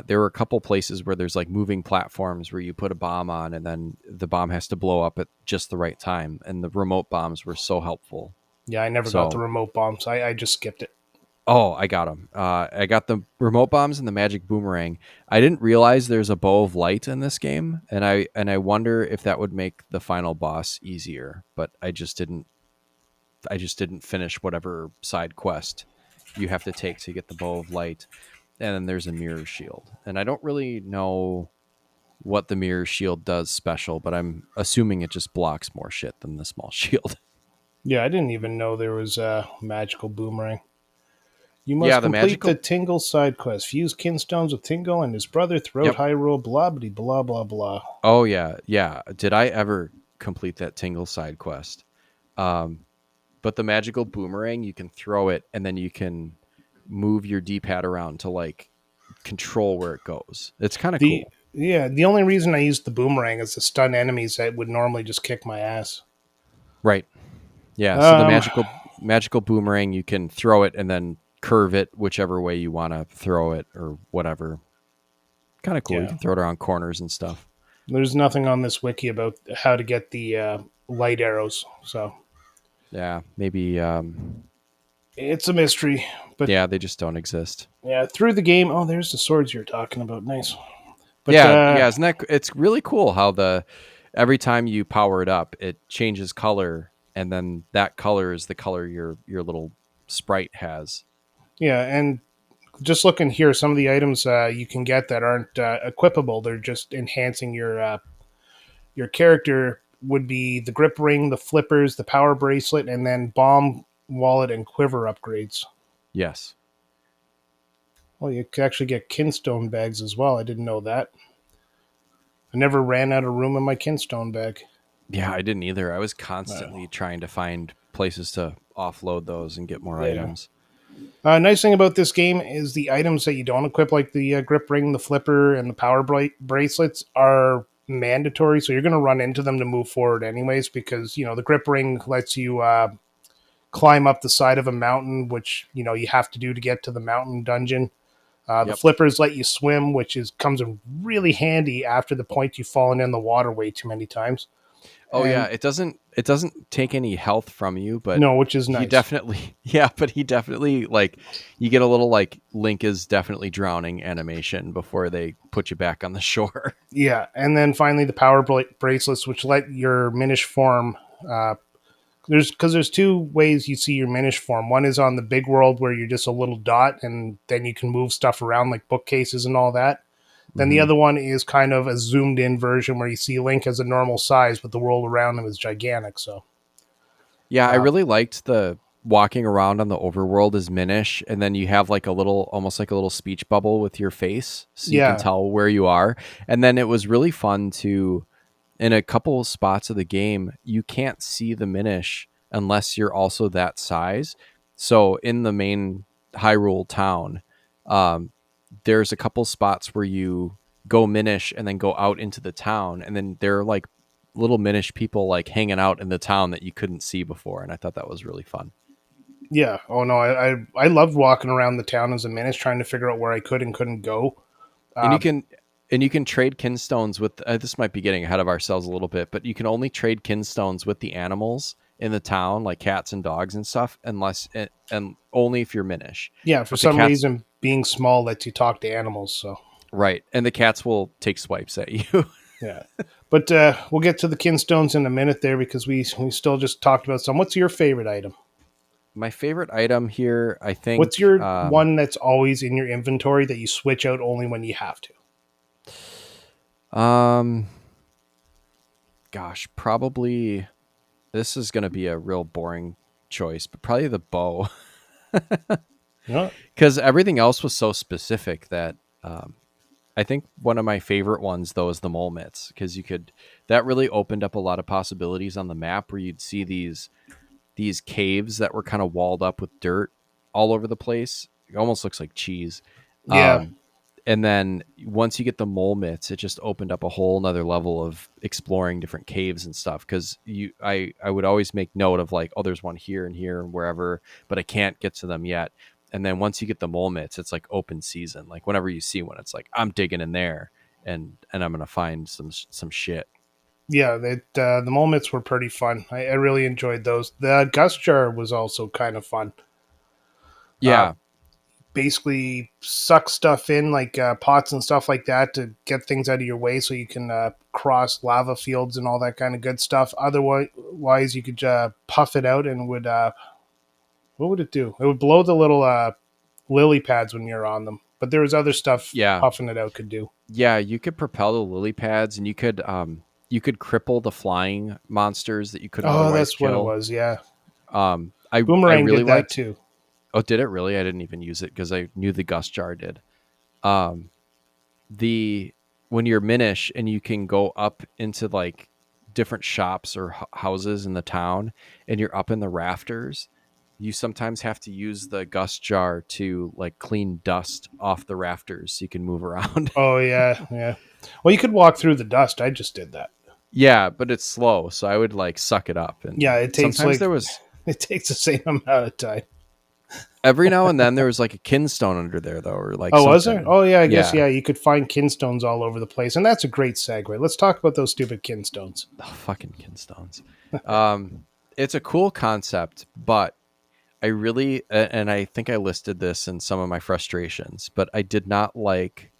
There were a couple places where there's like moving platforms where you put a bomb on, and then the bomb has to blow up at just the right time. And the remote bombs were so helpful. Yeah, I never got the So, remote bombs. I just skipped it. oh, I got them. I got the remote bombs and the magic boomerang. I didn't realize there's a bow of light in this game, and I wonder if that would make the final boss easier. But I just didn't. I just didn't finish whatever side quest you have to take to get the bow of light. And then there's a mirror shield, and I don't really know what the mirror shield does special, but I'm assuming it just blocks more shit than the small shield. Yeah, I didn't even know there was a magical boomerang. You Yeah, must the complete the magical. Tingle side quest. Fuse Kinstones with Tingle and his brother throughout Yep. Hyrule. Blah blah blah blah blah. Oh yeah, yeah. Did I ever complete that Tingle side quest? Um, but the magical boomerang, you can throw it, and then you can move your D-pad around to like control where it goes. It's kind of The cool. Yeah, the only reason I used the boomerang is to stun enemies that would normally just kick my ass. Right. Yeah. So the Um, magical boomerang, you can throw it and then curve it whichever way you want to throw it or whatever. Kind of cool. You yeah, can throw it around corners and stuff. there's nothing on this wiki about how to get the light arrows, so Yeah, maybe. it's a mystery. But Yeah, they just don't exist. yeah, through the game, oh, there's the swords you're talking about. Nice. But Yeah, yeah. Isn't that? It's really cool how the every time you power it up, it changes color, and then that color is the color your little sprite has. yeah, and just looking here, some of the items you can get that aren't equipable. They're just enhancing your character. Would be the grip ring, the flippers, the power bracelet, and then bomb wallet and quiver upgrades. Yes. Well, you can actually get kinstone bags as well. I didn't know that. I never ran out of room in my kinstone bag. Yeah, I didn't either. I was Uh, constantly trying to find places to offload those and get more yeah. items. Nice thing about this game is the items that you don't equip, like the grip ring, the flipper, and the power bracelets, are mandatory. So you're going to run into them to move forward, anyways. Because the grip ring lets you climb up the side of a mountain, which you have to do to get to the mountain dungeon. The Yep. flippers let you swim, which comes in really handy after the point you've fallen in the water way too many times. Oh yeah, And it doesn't take any health from you, but no, which is he nice. definitely yeah, but he definitely like you get a little like Link is definitely drowning animation before they put you back on the shore. Yeah, and then finally the power bracelets, which let your Minish form. There's two ways you see your Minish form. One is on the big world where you're just a little dot, and then you can move stuff around like bookcases and all that. Then the Hmm. other one is kind of a zoomed in version where you see Link as a normal size, but the world around him is gigantic. So, Yeah, I uh, really liked the walking around on the overworld as Minish, and then you have like a little, almost like a little speech bubble with your face, so you can yeah, tell where you are. And then it was really fun to, in a couple of spots of the game, you can't see the Minish unless you're also that size. So in the main Hyrule town, um, there's a couple spots where you go Minish and then go out into the town, and then there are like little Minish people like hanging out in the town that you couldn't see before, and I thought that was really fun. yeah. Oh no, I loved walking around the town as a Minish, trying to figure out where I could and couldn't go. And Uh, you can trade kinstones with. This might be getting ahead of ourselves a little bit, but you can only trade kinstones with the animals in the town, like cats and dogs and stuff, unless and only if you're Minish. yeah, for But the some cats, reason, being small lets you talk to animals. So right? And the cats will take swipes at you. yeah, but we'll get to the kinstones in a minute there because we still just talked about some. What's your favorite item? My favorite item here, I What's think. your one that's always in your inventory that you switch out only when you have to? Um, gosh, probably this is going to be a real boring choice, but probably the bow. Yeah. Because everything else was so specific that I think one of my favorite ones though is the mole mitts, because that really opened up a lot of possibilities on the map where you'd see these caves that were kind of walled up with dirt all over the place. It almost looks like cheese. Yeah. And then once you get the mole mitts, it just opened up a whole nother level of exploring different caves and stuff. Cause I would always make note of like, oh, there's one here and here and wherever, but I can't get to them yet. And then once you get the mole mitts, it's like open season. Like whenever you see one, it's like, I'm digging in there and I'm going to find some shit. Yeah, the moments were pretty fun. I really enjoyed those. The gust jar was also kind of fun. Uh, Yeah. Basically, suck stuff in like pots and stuff like that to get things out of your way, so you can cross lava fields and all that kind of good stuff. Otherwise, you could puff it out and it would what would it do? It would blow the little lily pads when you're on them. But there was other stuff Yeah. puffing it out could do. Yeah. You could propel the lily pads, and you could cripple the flying monsters that you couldn't Oh, otherwise that's what it kill. was. Yeah, I Boomerang really did that liked. too. Oh, did it really? I didn't even use it because I knew the gust jar did. Um, the When you're Minish and you can go up into like different shops or houses in the town, and you're up in the rafters, you sometimes have to use the gust jar to like clean dust off the rafters so you can move around. Oh yeah, yeah. Well, you could walk through the dust. I just did that. Yeah, but it's slow, so I would like suck it up. And Yeah, it takes sometimes like there was it takes the same amount of time. every now and then there was like a kinstone under there though, or like Oh, something. was there? Oh yeah, I guess yeah. You could find kinstones all over the place, and that's a great segue. Let's talk about those stupid kinstones. Oh, fucking kinstones. It's a cool concept, but I really, and I think I listed this in some of my frustrations, but I did not like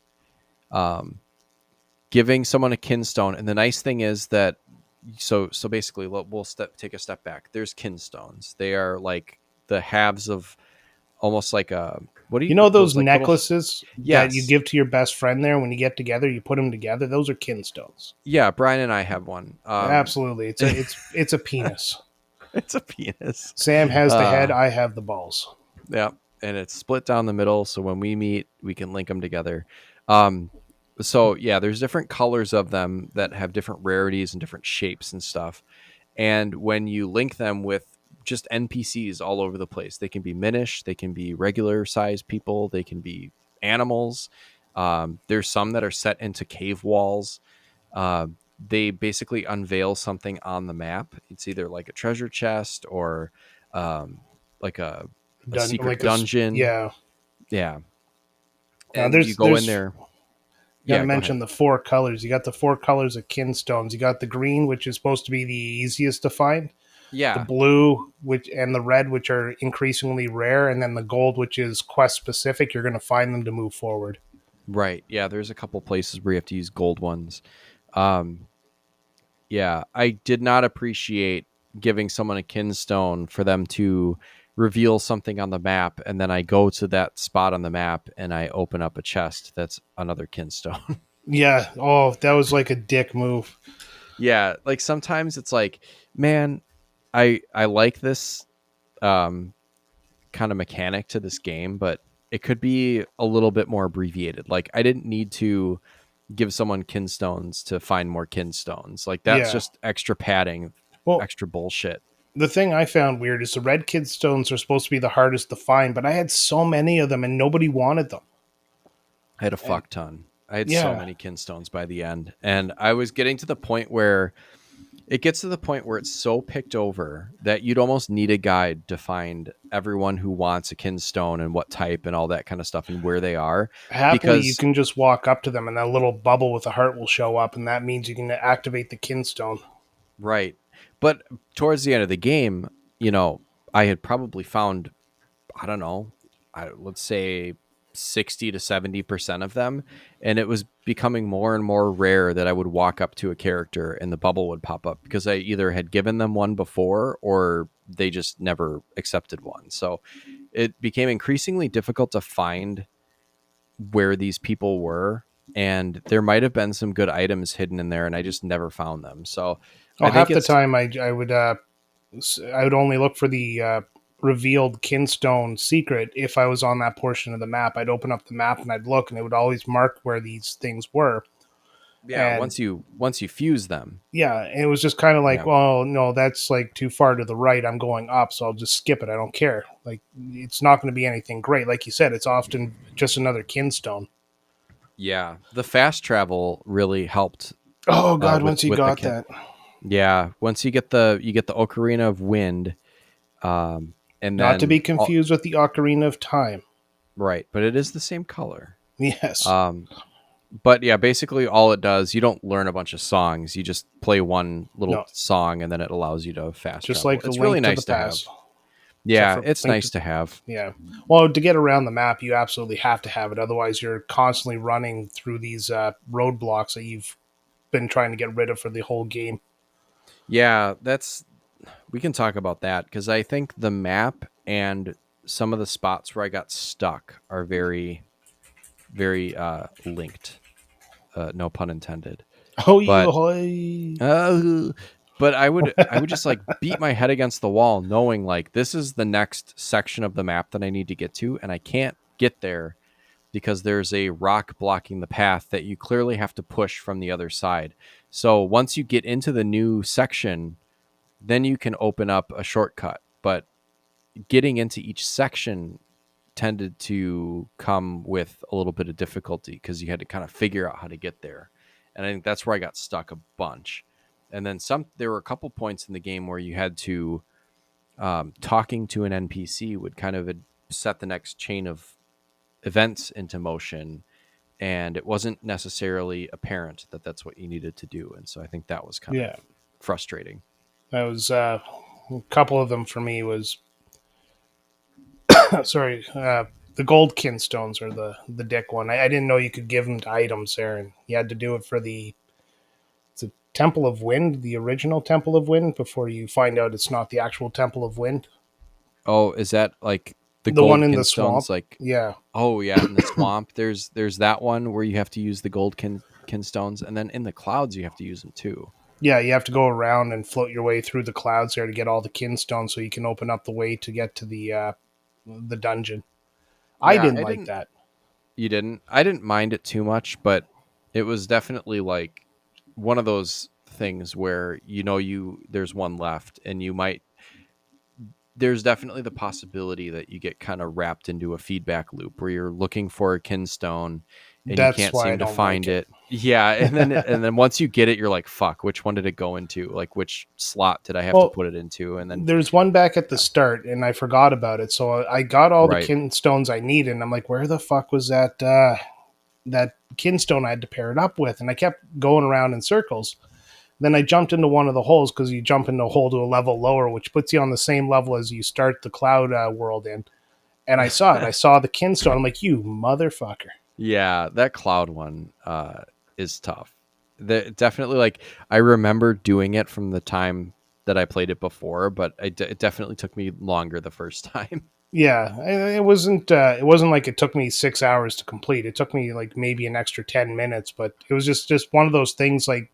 giving someone a kinstone. And the nice thing is that, so basically, we'll take a step back. There's kinstones. They are like the halves of almost like a, what do You know those like necklaces that you Yes. give to your best friend there when you get together? You put them together. Those are kinstones. Yeah, Brian and I have one. Absolutely, it's a penis. It's a penis. Sam has the head. I have the balls. Yeah, and it's split down the middle, so when we meet, we can link them together. So yeah, there's different colors of them that have different rarities and different shapes and stuff. And when you link them with just NPCs all over the place, they can be Minish, they can be regular sized people, they can be animals. There's some that are set into cave walls. They basically unveil something on the map. It's either like a treasure chest or like a secret Like dungeon. yeah. Yeah. Now, And you go in there. You got to go mention ahead. the four colors. You got the four colors of kinstones. You got the green, which is supposed to be the easiest to find. The Yeah. blue, and the red, which are increasingly rare, and then the gold, which is quest specific. You're going to find them to move forward. Right. Yeah. There's a couple places where you have to use gold ones. Yeah. I did not appreciate giving someone a kinstone for them to reveal something on the map, and then I go to that spot on the map and I open up a chest that's another kinstone. Yeah. Oh, that was like a dick move. Yeah, like sometimes it's like, man, I like this kind of mechanic to this game, but it could be a little bit more abbreviated. Like I didn't need to give someone kinstones to find more kinstones. Like that's Yeah. just extra padding, Well, extra bullshit. the thing I found weird is the red kinstones are supposed to be the hardest to find, but I had so many of them and nobody wanted them. I had a fuck ton. I had so Yeah. many kinstones by the end, and I was getting to the point where it gets to the point where it's so picked over that you'd almost need a guide to find everyone who wants a kinstone and what type and all that kind of stuff and where they are. Happily, you Because can just walk up to them and that little bubble with a heart will show up, and that means you can activate the kinstone. right. But towards the end of the game, I had probably found, I don't know, let's say 60 to 70% of them. And it was becoming more and more rare that I would walk up to a character and the bubble would pop up because I either had given them one before or they just never accepted one. So it became increasingly difficult to find where these people were. And there might have been some good items hidden in there and I just never found them. So I think Half the time I would only look for the revealed Kinstone secret, if I was on that portion of the map, I'd open up the map and I'd look, and it would always mark where these things were. Yeah, And once you fuse them. yeah, and it was just kind of like, Yeah. well, no, that's like too far to the right. I'm going up, so I'll just skip it. I don't care. Like, it's not going to be anything great. Like you said, it's often just another Kinstone. Yeah, the fast travel really helped. Oh God, once you got that. Yeah, once you get the Ocarina of Wind, and Not to then be confused with the Ocarina of Time. right, but it is the same color. Yes. But yeah, basically all it does, you don't learn a bunch of songs. You just play one little song, and then it allows you to fast just travel. like the it's Link really to nice the to Past. have. Yeah, it's nice to have. Yeah. Well, to get around the map, you absolutely have to have it. Otherwise, you're constantly running through these roadblocks that you've been trying to get rid of for the whole game. Yeah, we can talk about that, because I think the map and some of the spots where I got stuck are very, very linked. No pun intended. Oh, But I would just like beat my head against the wall, knowing like this is the next section of the map that I need to get to, and I can't get there because there's a rock blocking the path that you clearly have to push from the other side. So once you get into the new section, then you can open up a shortcut. But getting into each section tended to come with a little bit of difficulty because you had to kind of figure out how to get there. And I think that's where I got stuck a bunch. And then there were a couple points in the game where you had to, talking to an NPC would kind of set the next chain of events into motion. And it wasn't necessarily apparent that that's what you needed to do. And so I think that was kind of frustrating. That was a couple of them for me was, sorry, the gold kinstones are the dick one. I didn't know you could give them to items there, and you had to do it for the Temple of Wind, the original Temple of Wind, before you find out it's not the actual Temple of Wind. Oh, is that like the gold one in kinstones? The swamp? Like, yeah. Oh yeah, in the swamp. There's that one where you have to use the gold kinstones, and then in the clouds you have to use them too. Yeah, you have to go around and float your way through the clouds there to get all the kinstones, so you can open up the way to get to the dungeon. Yeah, I didn't like that. You didn't? I didn't mind it too much, but it was definitely like one of those things where there's one left, and there's definitely the possibility that you get kind of wrapped into a feedback loop where you're looking for a kinstone and you can't seem to find it. Yeah, and then once you get it, you're like, fuck, which one did it go into? Like, which slot did I have to put it into? And then there's one back at the start, and I forgot about it. So I got all the kinstones I needed, and I'm like, where the fuck was that kinstone I had to pair it up with? And I kept going around in circles. Then I jumped into one of the holes, because you jump into a hole to a level lower, which puts you on the same level as you start the cloud world in. And I saw it. I saw the kinstone. I'm like, you motherfucker. Yeah, that cloud one is tough. Definitely, like, I remember doing it from the time that I played it before, but it definitely took me longer the first time. Yeah, it wasn't like it took me 6 hours to complete. It took me like maybe an extra 10 minutes, but it was just one of those things like,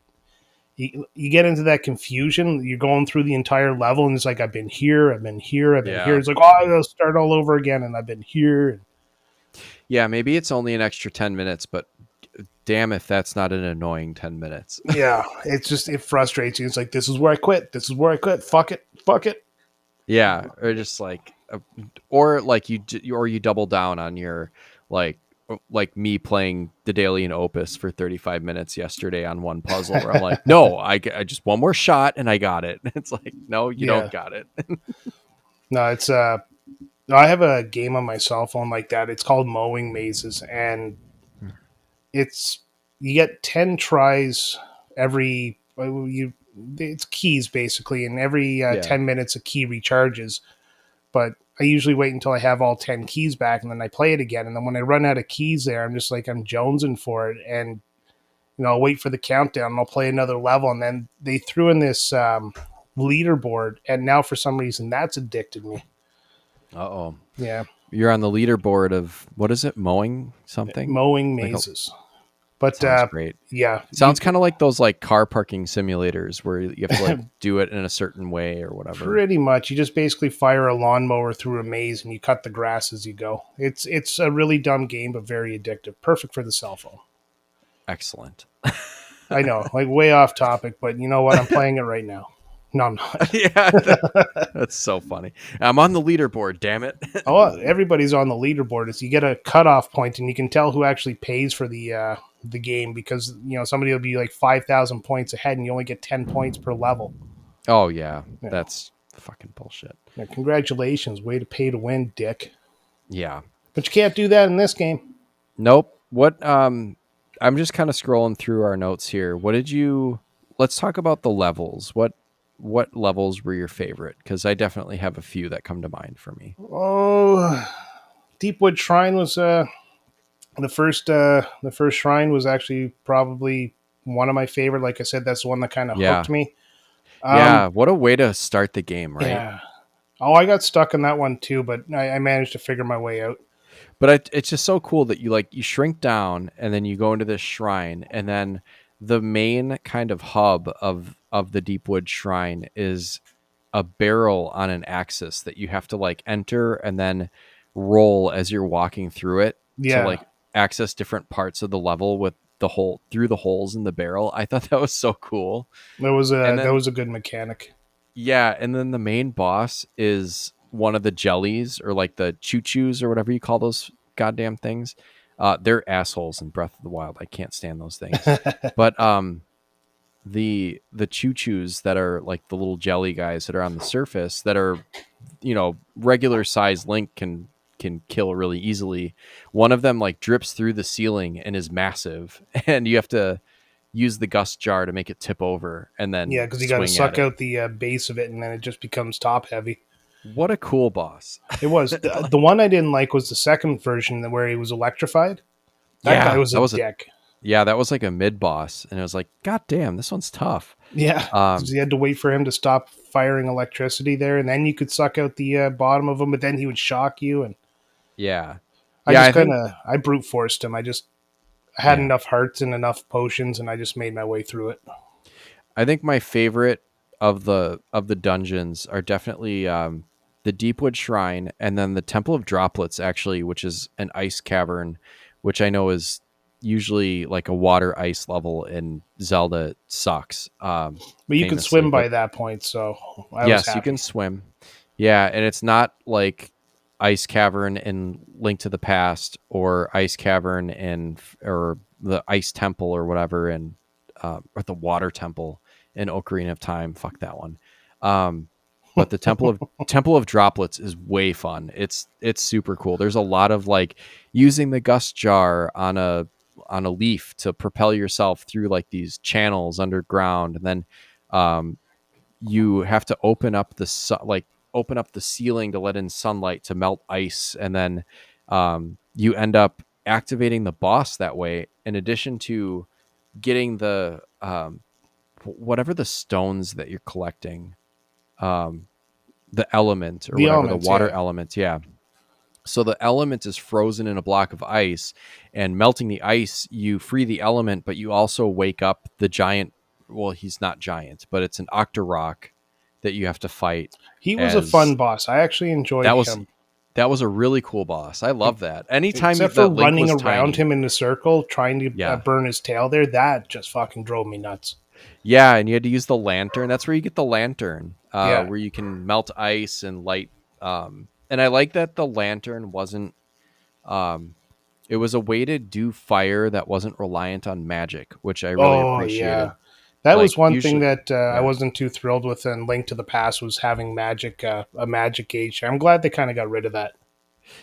you get into that confusion. You're going through the entire level, and it's like, I've been here. Here. It's like, oh, I gotta start all over again, and I've been here. Yeah, maybe it's only an extra 10 minutes, but damn if that's not an annoying 10 minutes. Yeah, it frustrates you. It's like, this is where I quit. Fuck it. Yeah, or just like, or like you double down on your like me playing the Dailian Opus for 35 minutes yesterday on one puzzle where I'm like, no, I just one more shot and I got it. It's like, no, you don't got it. No, it's I have a game on my cell phone like that. It's called Mowing Mazes, and you get 10 tries every it's keys basically, and every 10 minutes a key recharges. But I usually wait until I have all 10 keys back, and then I play it again. And then when I run out of keys there, I'm just like, I'm jonesing for it. And, I'll wait for the countdown, and I'll play another level. And then they threw in this leaderboard, and now for some reason that's addicted me. Uh-oh. Yeah. You're on the leaderboard of, what is it? Mowing something? Mowing Mazes. But sounds great. Yeah, Sounds kind of like those like car parking simulators where you have to like do it in a certain way or whatever. Pretty much. You just basically fire a lawnmower through a maze and you cut the grass as you go. It's a really dumb game, but very addictive. Perfect for the cell phone. Excellent. I know, like way off topic, but you know what? I'm playing it right now. No, I'm not. Yeah, that's so funny. I'm on the leaderboard, damn it. Oh, everybody's on the leaderboard. It's you get a cutoff point, and you can tell who actually pays for the game because somebody will be like 5,000 points ahead, and you only get 10 points per level. Oh yeah, that's fucking bullshit. Yeah, congratulations, way to pay to win, dick. Yeah, but you can't do that in this game. Nope. What? I'm just kind of scrolling through our notes here. What did you? Let's talk about the levels. What levels were your favorite? Because I definitely have a few that come to mind for me. Oh, Deepwood Shrine was the first shrine was actually probably one of my favorite. Like I said, that's the one that kind of hooked me. Yeah, what a way to start the game, right? Yeah. Oh, I got stuck in that one too, but I managed to figure my way out. But it's just so cool that you shrink down and then you go into this shrine, and then the main kind of hub of the Deepwood Shrine is a barrel on an axis that you have to like enter and then roll as you're walking through it to like access different parts of the level with through the holes in the barrel. I thought that was so cool. That was a good mechanic. Yeah, and then the main boss is one of the jellies or like the choo-choos or whatever you call those goddamn things. They're assholes in Breath of the Wild. I can't stand those things. But the choo-choos that are like the little jelly guys that are on the surface that are, regular size Link can kill really easily. One of them like drips through the ceiling and is massive, and you have to use the gust jar to make it tip over, and then because you got to suck out the base of it, and then it just becomes top heavy. What a cool boss! It was. The one I didn't like was the second version where he was electrified. That guy was a dick. That was like a mid boss, and it was like, God damn, this one's tough. Yeah, because you had to wait for him to stop firing electricity there, and then you could suck out the bottom of him, but then he would shock you. And I brute forced him. I had enough hearts and enough potions, and I just made my way through it. I think my favorite of the dungeons are definitely the Deepwood Shrine, and then the Temple of Droplets, actually, which is an ice cavern, which I know is usually like a water ice level in Zelda. It sucks. But you can swim by that point, so yes, you can swim. Yeah, and it's not like Ice Cavern in Link to the Past or Ice Cavern or the Ice Temple or whatever, and or the Water Temple in Ocarina of Time. Fuck that one. But the Temple of Droplets is way fun. It's super cool. There's a lot of like using the gust jar on a leaf to propel yourself through like these channels underground, and then you have to open up the ceiling to let in sunlight to melt ice, and then you end up activating the boss that way, in addition to getting the whatever the stones that you're collecting, the element or the water element. Yeah. So the element is frozen in a block of ice, and melting the ice, you free the element, but you also wake up the giant. Well, he's not giant, but it's an Octorok that you have to fight. He was a fun boss. I actually enjoyed him. That was a really cool boss. I love that. Anytime except for running around him in a circle trying to burn his tail there, that just fucking drove me nuts. Yeah, and you had to use the lantern. That's where you get the lantern, where you can melt ice and light. And I like that the lantern wasn't. It was a way to do fire that wasn't reliant on magic, which I really appreciated. Yeah. That was one thing that I wasn't too thrilled with in Link to the Past, was having magic, a magic gauge. I'm glad they kind of got rid of that.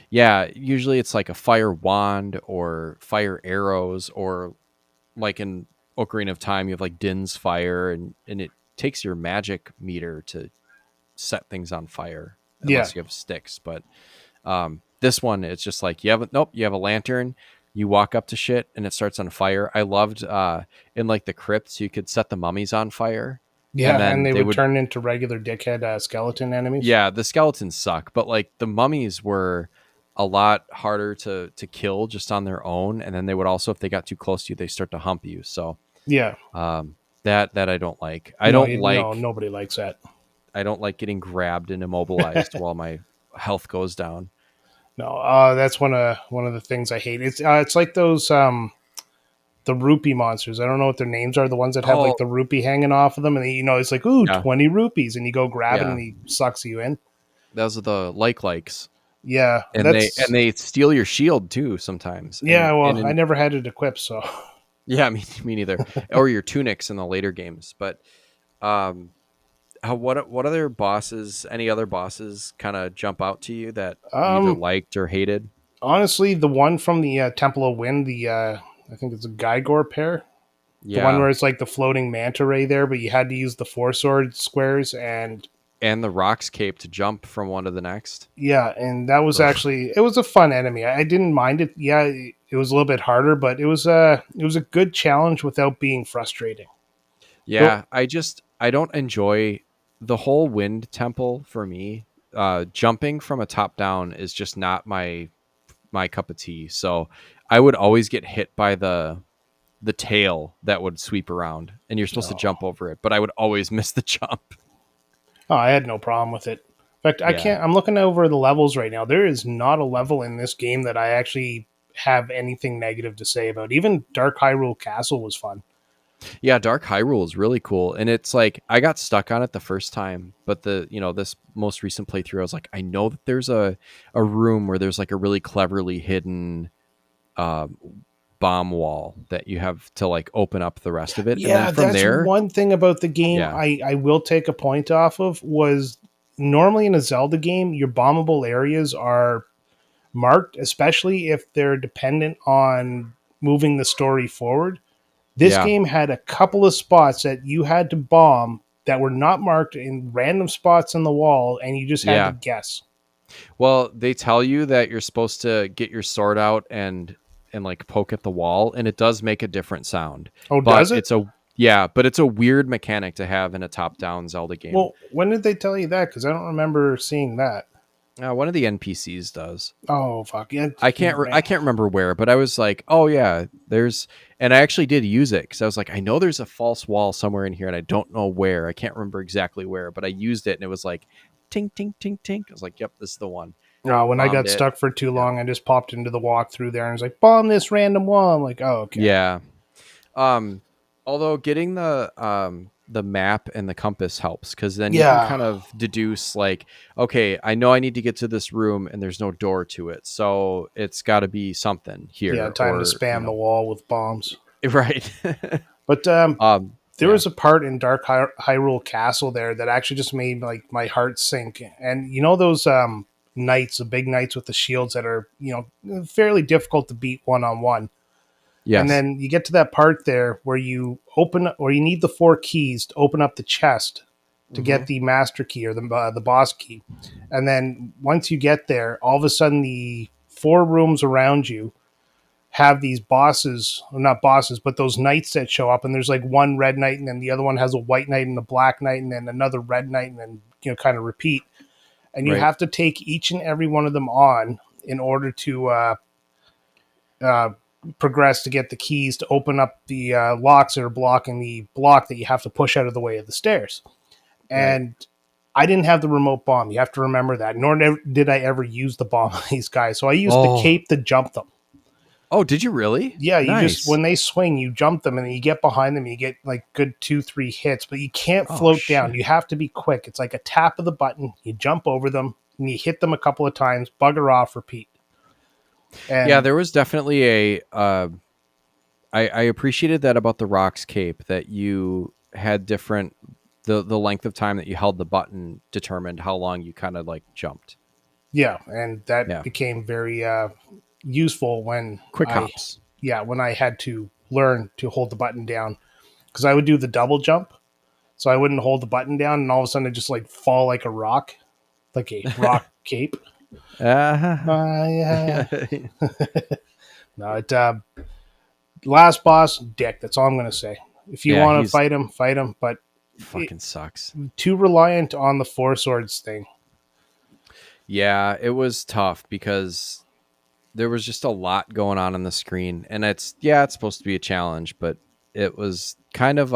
Yeah, usually it's like a fire wand or fire arrows, or like in Ocarina of Time, you have like Din's fire, and it takes your magic meter to set things on fire unless you have sticks. But this one, it's just like you have a lantern. You walk up to shit and it starts on fire. I loved in like the crypts, you could set the mummies on fire. Yeah, and they would turn into regular dickhead skeleton enemies. Yeah, the skeletons suck, but like the mummies were a lot harder to kill just on their own, and then they would also, if they got too close to you, they start to hump you. So Yeah. That I don't like. No, nobody likes that. I don't like getting grabbed and immobilized while my health goes down. No, that's one of the things I hate. It's like those the rupee monsters. I don't know what their names are. The ones that have Oh, like the rupee hanging off of them, and it's like, ooh, yeah, 20 rupees, and you go grab it, yeah. and he sucks you in. Those are the likes, Yeah, and they steal your shield too sometimes. yeah. Well, I And never had it equipped, so yeah, me neither. Or your tunics in the later games. But um, what other bosses? Any other bosses kind of jump out to you that you either um, liked or hated? honestly, the one from the Temple of Wind, I think it's a Gaigor pair. The one Yeah, where it's like the floating manta ray there, but you had to use the four sword squares, and and the rocks cape to jump from one to the next. yeah, and that was Ugh. actually it was a fun enemy. I didn't mind it. Yeah, it was a little bit harder, but it was a good challenge without being frustrating. Yeah, I don't enjoy the whole wind temple for me. Jumping from a top down is just not my cup of tea. So I would always get hit by the tail that would sweep around, and you're supposed to Oh, jump over it, but I would always miss the jump. oh, I had no problem with it. In fact, I Yeah. can't. I'm looking over the levels right now. There is not a level in this game that I actually have anything negative to say about. Even Dark Hyrule Castle was fun. Yeah, Dark Hyrule is really cool. And it's like I got stuck on it the first time, but this most recent playthrough, I was like, I know that there's a room where there's like a really cleverly hidden um, bomb wall that you have to like open up the rest of it. And then Yeah, from that's there, one thing about the game yeah. I will take a point off of was normally in a Zelda game, your bombable areas are marked, especially if they're dependent on moving the story forward. This Yeah. game had a couple of spots that you had to bomb that were not marked in random spots on the wall, and you just had to Yeah. guess. Well, they tell you that you're supposed to get your sword out and like poke at the wall, and it does make a different sound. Oh, But does it? but it's a weird mechanic to have in a top-down Zelda game. Well, when did they tell you that? Because I don't remember seeing that. One of the NPCs does. Oh, fuck. Yeah, I can't remember where, but I was like, oh yeah, and I actually did use it because I was like, I know there's a false wall somewhere in here, and I don't know where. I can't remember exactly where, but I used it, and it was like, tink tink tink tink. I was like, yep, this is the one. When I Bombed got it. stuck for too Yeah. long, I just popped into the walkthrough there and was like, bomb this random wall. I'm like, oh, okay. Yeah. Um, Although getting the map and the compass helps because then you can Yeah. kind of deduce like, okay, I know I need to get to this room and there's no door to it, so it's got to be something Yeah, here, time to or spam the wall with bombs. right. But there Yeah, was a part in Dark Hyrule Castle there that actually just made like my heart sink. And you know those knights, the big knights with the shields that are fairly difficult to beat one on one. And yes, then you get to that part there where you need the 4 keys to open up the chest to hmm get the master key or the boss key. And then once you get there, all of a sudden the 4 rooms around you have these bosses, or not bosses, but those knights that show up. And there's like one red knight, and then the other one has a white knight and a black knight, and then another red knight, and then kind of repeat. And you right, have to take each and every one of them on in order to uh, progress to get the keys to open up the locks that are blocking the block that you have to push out of the way of the stairs. right. And I didn't have the remote bomb. You have to remember that. Nor did I ever use the bomb on these guys. So I used the Oh, cape to jump them. oh, did you really? Yeah, you just Nice. when they swing, you jump them, and then you get behind them. You get like good 2-3 hits, but you can't Oh float down. shit. You have to be quick. It's like a tap of the button. You jump over them, and you hit them a couple of times. Bugger off, repeat. Yeah, And there was definitely I appreciated that about the Rocks cape, that you had different the length of time that you held the button determined how long you kind of like jumped. yeah, and that Yeah. became very useful when Quick hops. when I had to learn to hold the button down because I would do the double jump, so I wouldn't hold the button down, and all of a sudden it just like fall like a rock, like a rock cape. Yeah. No, last boss, dick. That's all I'm gonna say. If you Yeah, want to he's fight him, but fucking sucks. too reliant on the 4 swords thing. Yeah, it was tough because there was just a lot going on the screen, and it's supposed to be a challenge, but it was kind of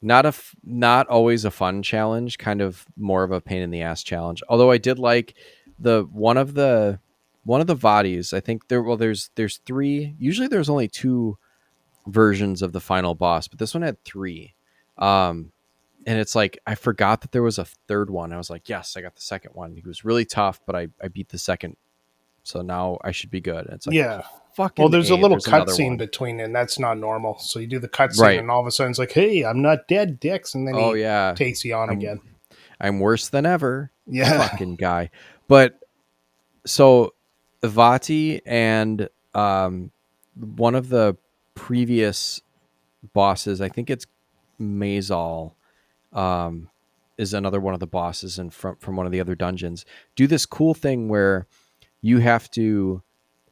not always a fun challenge, kind of more of a pain in the ass challenge. Although I did like one of the Vaatis. I think there's three. Usually there's only two versions of the final boss, but this one had three. And it's like I forgot that there was a third one. I was like, yes, I got the second one. He was really tough, but I beat the second, so now I should be good. And it's like, yeah. Fucking well, there's a little another cutscene one. between, and that's not normal. So you do the cutscene, Right. and all of a sudden it's like, "Hey, I'm not dead, dicks," and then he takes you on again. I'm worse than ever. Yeah. Fucking guy. But so Vaati and one of the previous bosses, I think it's Mazal, is another one of the bosses from one of the other dungeons, do this cool thing where you have to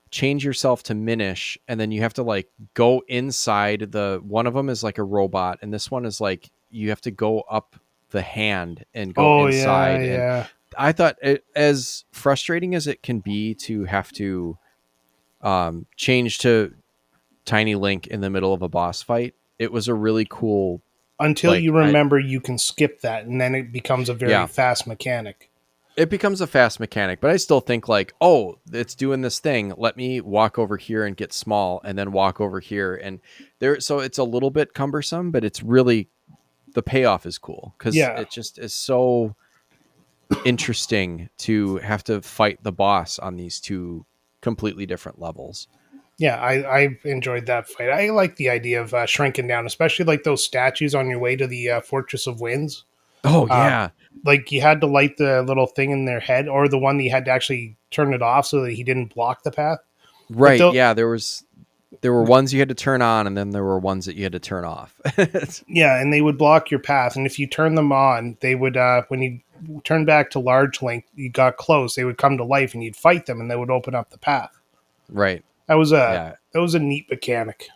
change yourself to Minish, and then you have to like go inside one of them is like a robot, and this one is like you have to go up the hand and go inside. And I thought as frustrating as it can be to have to change to Tiny Link in the middle of a boss fight, it was a really cool until you remember you can skip that, and then it becomes a very fast mechanic. It becomes a fast mechanic, but I still think like, oh, it's doing this thing. Let me walk over here and get small, and then walk over here. And so it's a little bit cumbersome, but it's really, the payoff is cool because it just is so interesting to have to fight the boss on these two completely different levels. Yeah, I enjoyed that fight. I like the idea of shrinking down, especially like those statues on your way to the Fortress of Winds. Oh, yeah. Like you had to light the little thing in their head, or the one that you had to actually turn it off so that he didn't block the path. Right. Yeah. There were ones you had to turn on, and then there were ones that you had to turn off. Yeah. And they would block your path. And if you turn them on, they would, when you turn back to large Link, you got close, they would come to life and you'd fight them and they would open up the path. Right. That was a neat mechanic.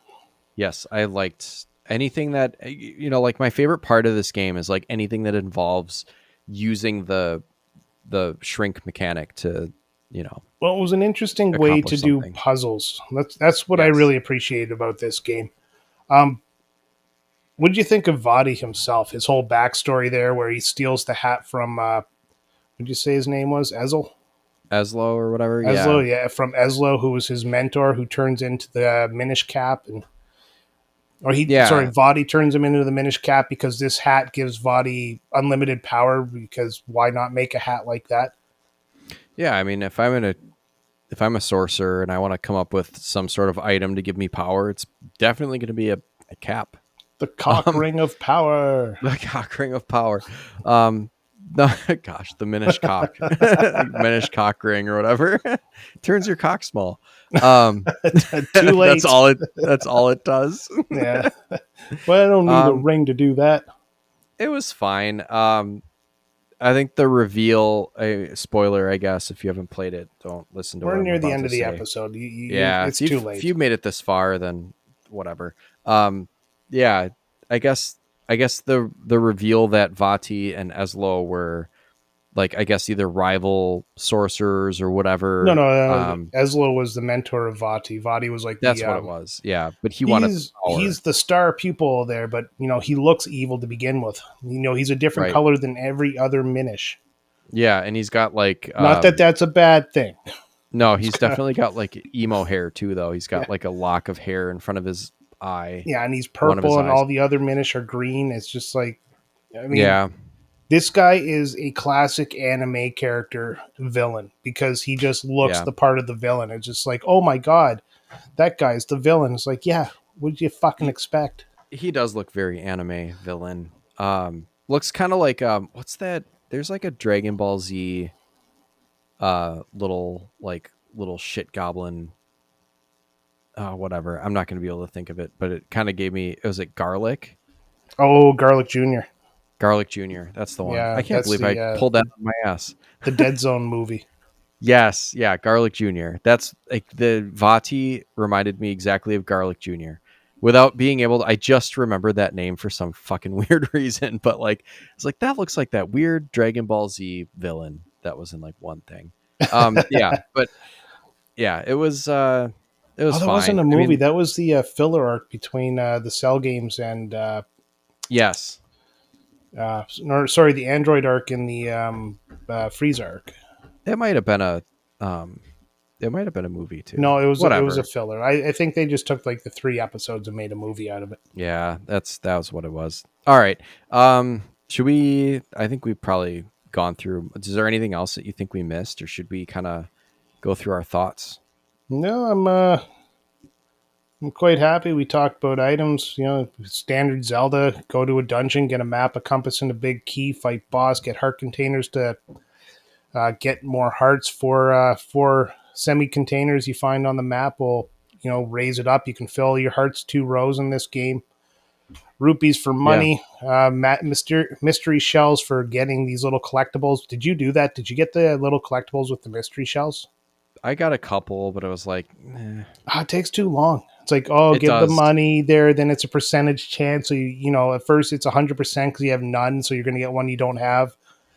Yes. I liked anything that, like my favorite part of this game is like anything that involves using the shrink mechanic to, well, it was an interesting way to do puzzles. That's what I really appreciated about this game. What did you think of Vaati himself? His whole backstory there, where he steals the hat from, what did you say his name was? Eslo or whatever? Eslo, from Eslo, who was his mentor, who turns into the Minish Cap, Vaati turns him into the Minish Cap because this hat gives Vaati unlimited power, because why not make a hat like that? Yeah, I mean, if I'm a sorcerer and I want to come up with some sort of item to give me power, it's definitely going to be a cap. The cock ring of power. The cock ring of power. The Minish cock. Minish cock ring or whatever. Turns your cock small. Too late. That's all it does. Yeah. Well, I don't need a ring to do that. It was fine. I think the reveal, spoiler, I guess, if you haven't played it, don't listen to it. We're near the end of the episode. It's too late. If you've made it this far, then whatever. Yeah, I guess the reveal that Vaati and Eslo were, like, I guess either rival sorcerers or whatever. No. Eslo was the mentor of Vaati. Vaati was like that's what it was. Yeah, but he wanted power. He's the star pupil there, but he looks evil to begin with. He's a different color than every other Minish. Yeah, and he's got like not that that's a bad thing. No, he's definitely got like emo hair too, though. He's got like a lock of hair in front of his eye. Yeah, and he's purple, and all the other Minish are green. It's just like, this guy is a classic anime character villain because he just looks the part of the villain. It's just like, oh my god, that guy's the villain. It's like, yeah, what did you fucking expect? He does look very anime villain. Looks kind of like what's that? There's like a Dragon Ball Z little shit goblin. Whatever. I'm not going to be able to think of it, but it kind of gave me. Was it Garlic? Oh, Garlic Jr. Garlic Jr. That's the one. Yeah, I can't believe I pulled that on my ass. The Dead Zone movie. Yes, yeah, Garlic Jr. That's like the Vaati reminded me exactly of Garlic Jr. Without being able to, I just remembered that name for some fucking weird reason. But like, it's like that looks like that weird Dragon Ball Z villain that was in like one thing. Yeah, but yeah, it was fine. That wasn't a movie. That was the filler arc between the Cell games and yes, the Android arc and the Frieza arc. it might have been a movie too. No, it was Whatever. a filler. I think they just took like the 3 episodes and made a movie out of it. Yeah, that was what it was. All right. Should we? I think we've probably gone through. Is there anything else that you think we missed, or should we kind of go through our thoughts? No, I'm quite happy. We talked about items, standard Zelda, go to a dungeon, get a map, a compass, and a big key, fight boss, get heart containers to get more hearts for semi-containers you find on the map. Will, raise it up. You can fill your hearts 2 rows in this game. Rupees for money, mystery shells for getting these little collectibles. Did you do that? Did you get the little collectibles with the mystery shells? I got a couple, but I was like, it takes too long. It's like, give the money there, then it's a percentage chance. So, at first it's 100% because you have none, so you're going to get one you don't have.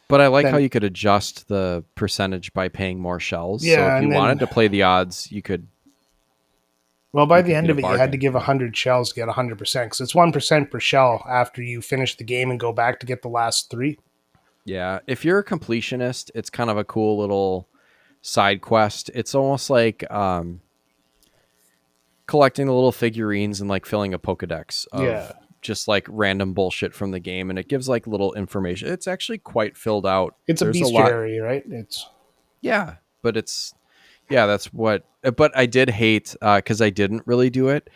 But I like how you could adjust the percentage by paying more shells. Yeah, so if you wanted to play the odds, you could. Well, by the end of it, you had to give 100 shells to get 100% because it's 1% per shell after you finish the game and go back to get the last 3. Yeah, if you're a completionist, it's kind of a cool little side quest. It's almost like collecting the little figurines and like filling a Pokedex of just like random bullshit from the game, and it gives like little information. It's actually quite filled out. It's a bestiary, right? That's what. But I did hate because I didn't really do it.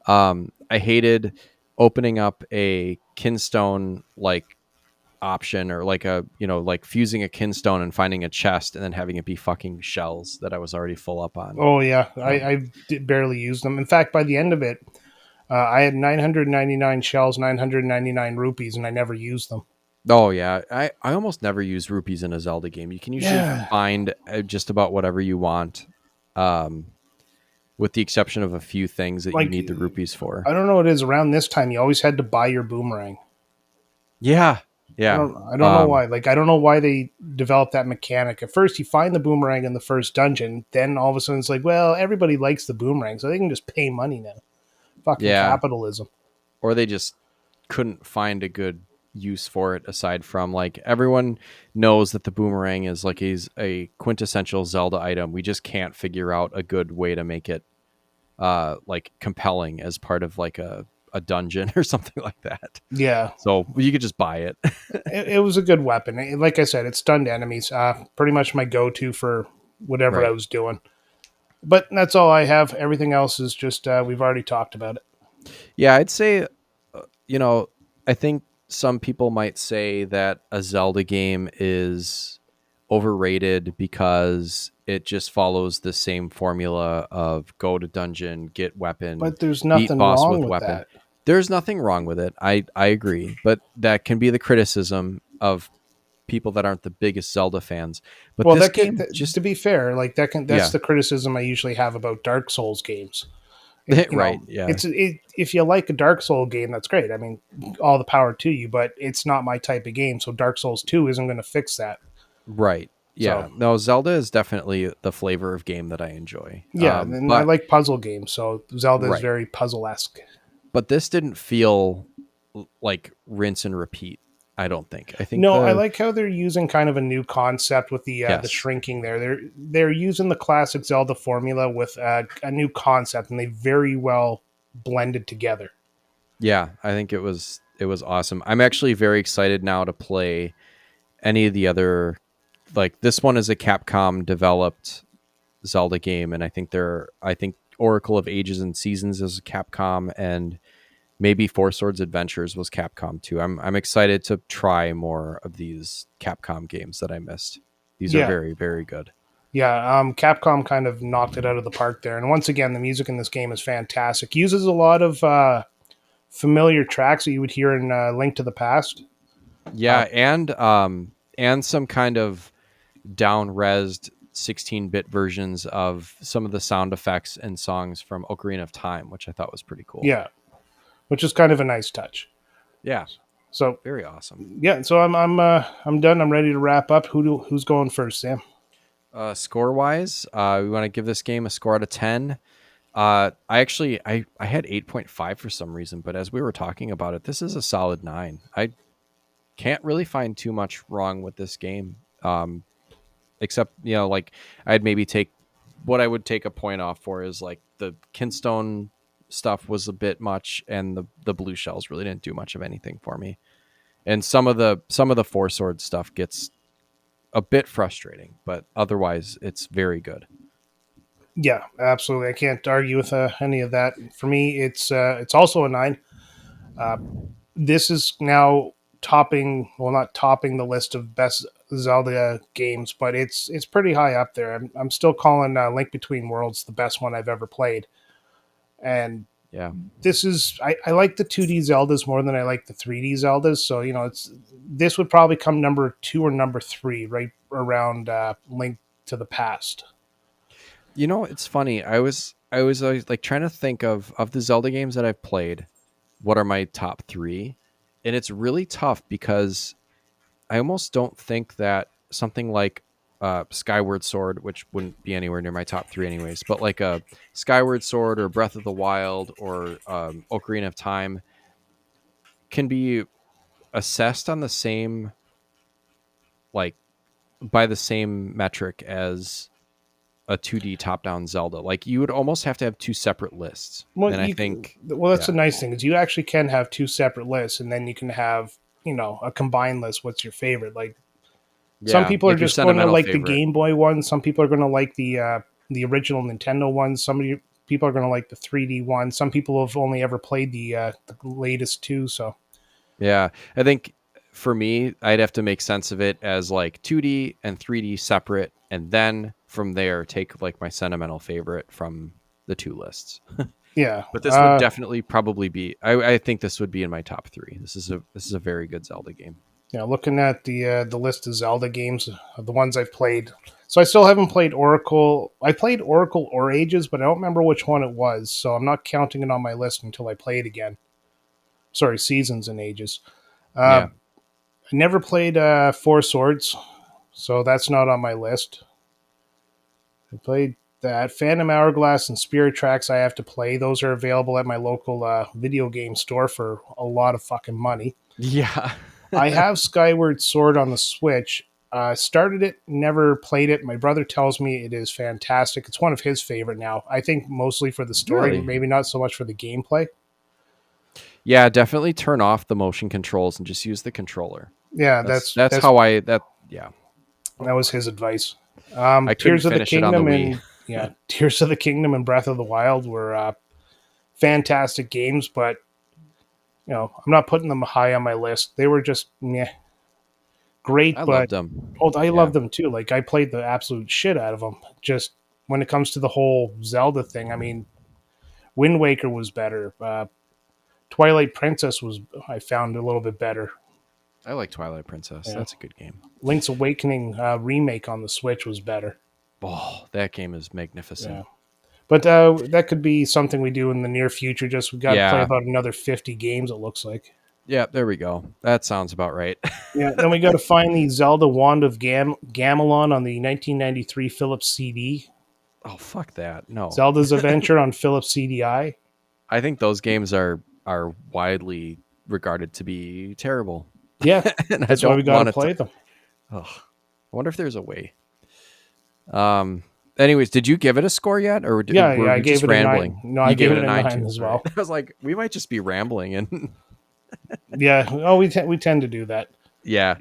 I hated opening up a kinstone like option, or like like fusing a kinstone and finding a chest and then having it be fucking shells that I was already full up on. Oh yeah, I barely used them. In fact, by the end of it, I had 999 shells, 999 rupees, and I never used them. Oh yeah, I almost never use rupees in a Zelda game. You can usually find just about whatever you want, with the exception of a few things that you need the rupees for. I don't know what it is. Around this time, you always had to buy your boomerang. Yeah. I don't know why. Like, I don't know why they developed that mechanic. At first, you find the boomerang in the first dungeon. Then all of a sudden, it's like, well, everybody likes the boomerang, so they can just pay money now. Fucking capitalism. Or they just couldn't find a good use for it aside from, like, everyone knows that the boomerang is like a quintessential Zelda item. We just can't figure out a good way to make it like compelling as part of like a dungeon or something like that. Yeah. So you could just buy it. It was a good weapon. Like I said, it stunned enemies. Pretty much my go-to for whatever I was doing. But that's all I have. Everything else is just, we've already talked about it. Yeah, I'd say, I think some people might say that a Zelda game is overrated because it just follows the same formula of go to dungeon, get weapon, but there's nothing wrong with weapon. That. There's nothing wrong with it. I agree, but that can be the criticism of people that aren't the biggest Zelda fans. But well, just to be fair, like that's the criticism I usually have about Dark Souls games. Right. Yeah. If you like a Dark Souls game, that's great. I mean, all the power to you, but it's not my type of game. So Dark Souls 2 isn't going to fix that. Right. Yeah. So, no, Zelda is definitely the flavor of game that I enjoy. Yeah. And I like puzzle games. So Zelda is very puzzle-esque. But this didn't feel like rinse and repeat. I don't think. I like how they're using kind of a new concept with the shrinking there. They're using the classic Zelda formula with a new concept, and they very well blended together. Yeah, I think it was awesome. I'm actually very excited now to play any of the other, like this one is a Capcom developed Zelda game, and I think Oracle of Ages and Seasons is Capcom, and maybe Four Swords Adventures was Capcom too. I'm excited to try more of these Capcom games that I missed. These are very, very good. Yeah, Capcom kind of knocked it out of the park there. And once again, the music in this game is fantastic. Uses a lot of familiar tracks that you would hear in Link to the Past. Yeah, and some kind of down-resed 16-bit versions of some of the sound effects and songs from Ocarina of Time, which I thought was pretty cool. Yeah. Which is kind of a nice touch. Yeah. So very awesome. Yeah. So I'm done. I'm ready to wrap up. Who's going first, Sam? Score wise, we want to give this game a score out of 10. I had 8.5 for some reason, but as we were talking about it, this is a solid 9. I can't really find too much wrong with this game. Except, like I'd maybe what I would take a point off for is like the Kinstone stuff was a bit much, and the blue shells really didn't do much of anything for me. And some of the four sword stuff gets a bit frustrating, but otherwise it's very good. Yeah, absolutely. I can't argue with any of that. For me, it's also a 9. This is now not topping the list of best Zelda games, but it's pretty high up there. I'm still calling Link Between Worlds the best one I've ever played. And yeah, I like the 2D Zeldas more than I like the 3D Zeldas. So this would probably come number 2 or number 3, right around Link to the Past. It's funny. I was always like trying to think of the Zelda games that I've played. What are my top 3? And it's really tough because I almost don't think that something like Skyward Sword, which wouldn't be anywhere near my top 3 anyways, but like a Skyward Sword or Breath of the Wild or Ocarina of Time can be assessed on the same, like by the same metric as a 2D top-down Zelda. Like you would almost have to have 2 separate lists. Well, and I think that's the nice thing is you actually can have 2 separate lists, and then you can have a combined list. What's your favorite? Like some people are just going to like the Game Boy one. Some people are going to like the original Nintendo one. Some people are going to like the 3D one. Some people have only ever played the latest 2. So yeah, I think for me, I'd have to make sense of it as like 2D and 3D separate, and then from there take like my sentimental favorite from the 2 lists. Yeah, but this would definitely probably be. I think this would be in my top 3. This is a very good Zelda game. Yeah, looking at the list of Zelda games, the ones I've played. So I still haven't played Oracle. I played Oracle or Ages, but I don't remember which one it was. So I'm not counting it on my list until I play it again. Sorry, Seasons and Ages. Yeah. I never played Four Swords, so that's not on my list. I played that. Phantom Hourglass and Spirit Tracks I have to play. Those are available at my local video game store for a lot of fucking money. Yeah. I have Skyward Sword on the Switch. Started it, never played it. My brother tells me it is fantastic. It's one of his favorite now. I think mostly for the story, really? Maybe not so much for the gameplay. Yeah, definitely turn off the motion controls and just use the controller. Yeah, that's how yeah. That was his advice. Tears of the Kingdom and Tears of the Kingdom and Breath of the Wild were fantastic games, but I'm not putting them high on my list. They were just great. I but loved them. I love them too. Like I played the absolute shit out of them. Just when it comes to the whole Zelda thing, I mean, Wind Waker was better. Twilight Princess I found a little bit better. I like Twilight Princess. Yeah. That's a good game. Link's Awakening remake on the Switch was better. Oh, that game is magnificent. Yeah. But that could be something we do in the near future. Just we got to play about another 50 games, it looks like. Yeah, there we go. That sounds about right. Yeah, then we got to find the Zelda Wand of Gamelon on the 1993 Philips CD. Oh, fuck that. No. Zelda's Adventure on Philips CDI. I think those games are widely regarded to be terrible. Yeah, and that's why we got to play them. Oh, I wonder if there's a way. Anyways, did you give it a score yet, or I gave it rambling? A 9. No, I gave it a 9 as well. I was like, we might just be rambling, and yeah. Oh, we tend to do that. Yeah.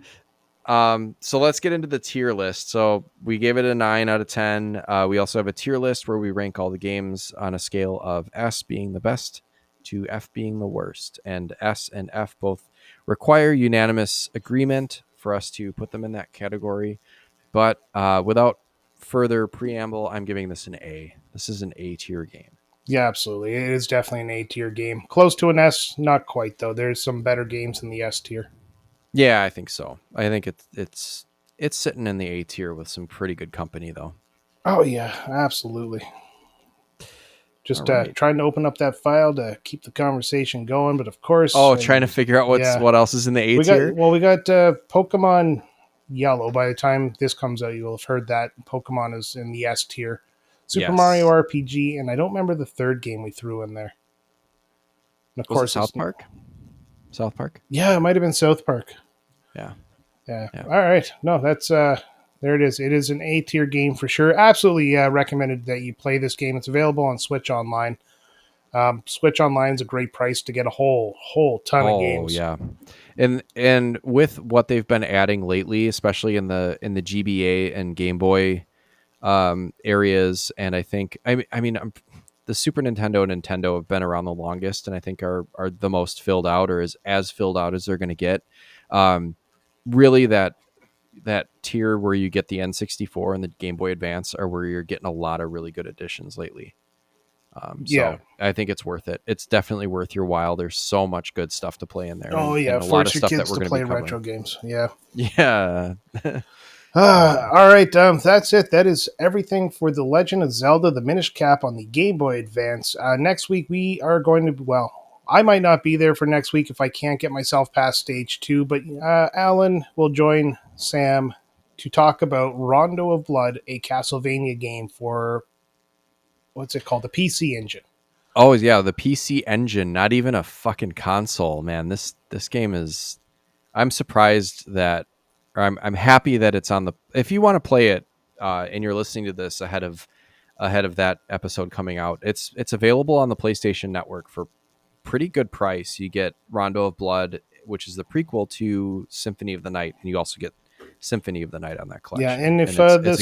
So let's get into the tier list. So we gave it a 9 out of 10. We also have a tier list where we rank all the games on a scale of S being the best to F being the worst, and S and F both require unanimous agreement for us to put them in that category. But without further preamble, I'm giving this an A. This is an A tier game. Yeah, absolutely. It is definitely an A tier game. Close to an S, not quite though. There's some better games in the S tier. Yeah, I think so. I think it's sitting in the A tier with some pretty good company though. Oh yeah, absolutely. Just trying to open up that file to keep the conversation going, but of course... trying to figure out what else is in the A tier? We got Pokemon yellow. By the time this comes out, you'll have heard that Pokemon is in the S tier. Super Mario Yes. RPG, and I don't remember the third game we threw in there. And of Was it course, South Park? South Park? Yeah, it might have been South Park. Yeah. Yeah. All right. No, that's there it is. It is an A tier game for sure. Absolutely recommended that you play this game. It's available on Switch Online. Switch Online is a great price to get a whole ton of games. Yeah. And with what they've been adding lately, especially in the GBA and Game Boy areas, and I think the Super Nintendo and Nintendo have been around the longest, and I think are the most filled out, or is as filled out as they're going to get. Really, that tier where you get the N64 and the Game Boy Advance are where you're getting a lot of really good additions lately. So I think it's worth it. It's definitely worth your while. There's so much good stuff to play in there. Oh, and yeah. a Force lot of your stuff kids that we're to going play to be covering. retro games. Yeah. Yeah. All right. That's it. That is everything for The Legend of Zelda, the Minish Cap on the Game Boy Advance. Next week, we are going to, I might not be there for next week if I can't get myself past stage 2, but Alan will join Sam to talk about Rondo of Blood, a Castlevania game for, what's it called? The PC Engine. Oh yeah, the PC Engine, not even a fucking console, man. This game is. I'm surprised that, or I'm happy that it's on the. If you want to play it, and you're listening to this ahead of that episode coming out, it's available on the PlayStation Network for pretty good price. You get Rondo of Blood, which is the prequel to Symphony of the Night, and you also get Symphony of the Night on that collection. Yeah, and if the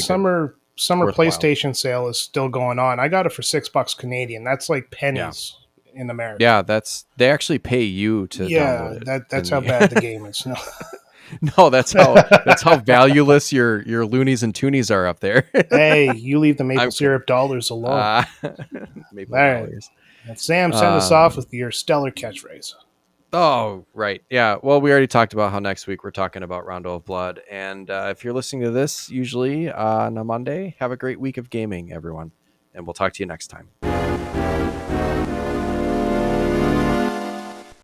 summer PlayStation sale is still going on, I got it for $6 Canadian. That's like pennies in America. Yeah, they actually pay you to download it. That's how bad the game is. No. No, that's how valueless your loonies and toonies are up there. Hey, you leave the maple syrup dollars alone. Maple dollars. And Sam, send us off with your stellar catchphrase. Oh, right. Yeah. Well, we already talked about how next week we're talking about Rondo of Blood. And if you're listening to this usually on a Monday, have a great week of gaming, everyone. And we'll talk to you next time.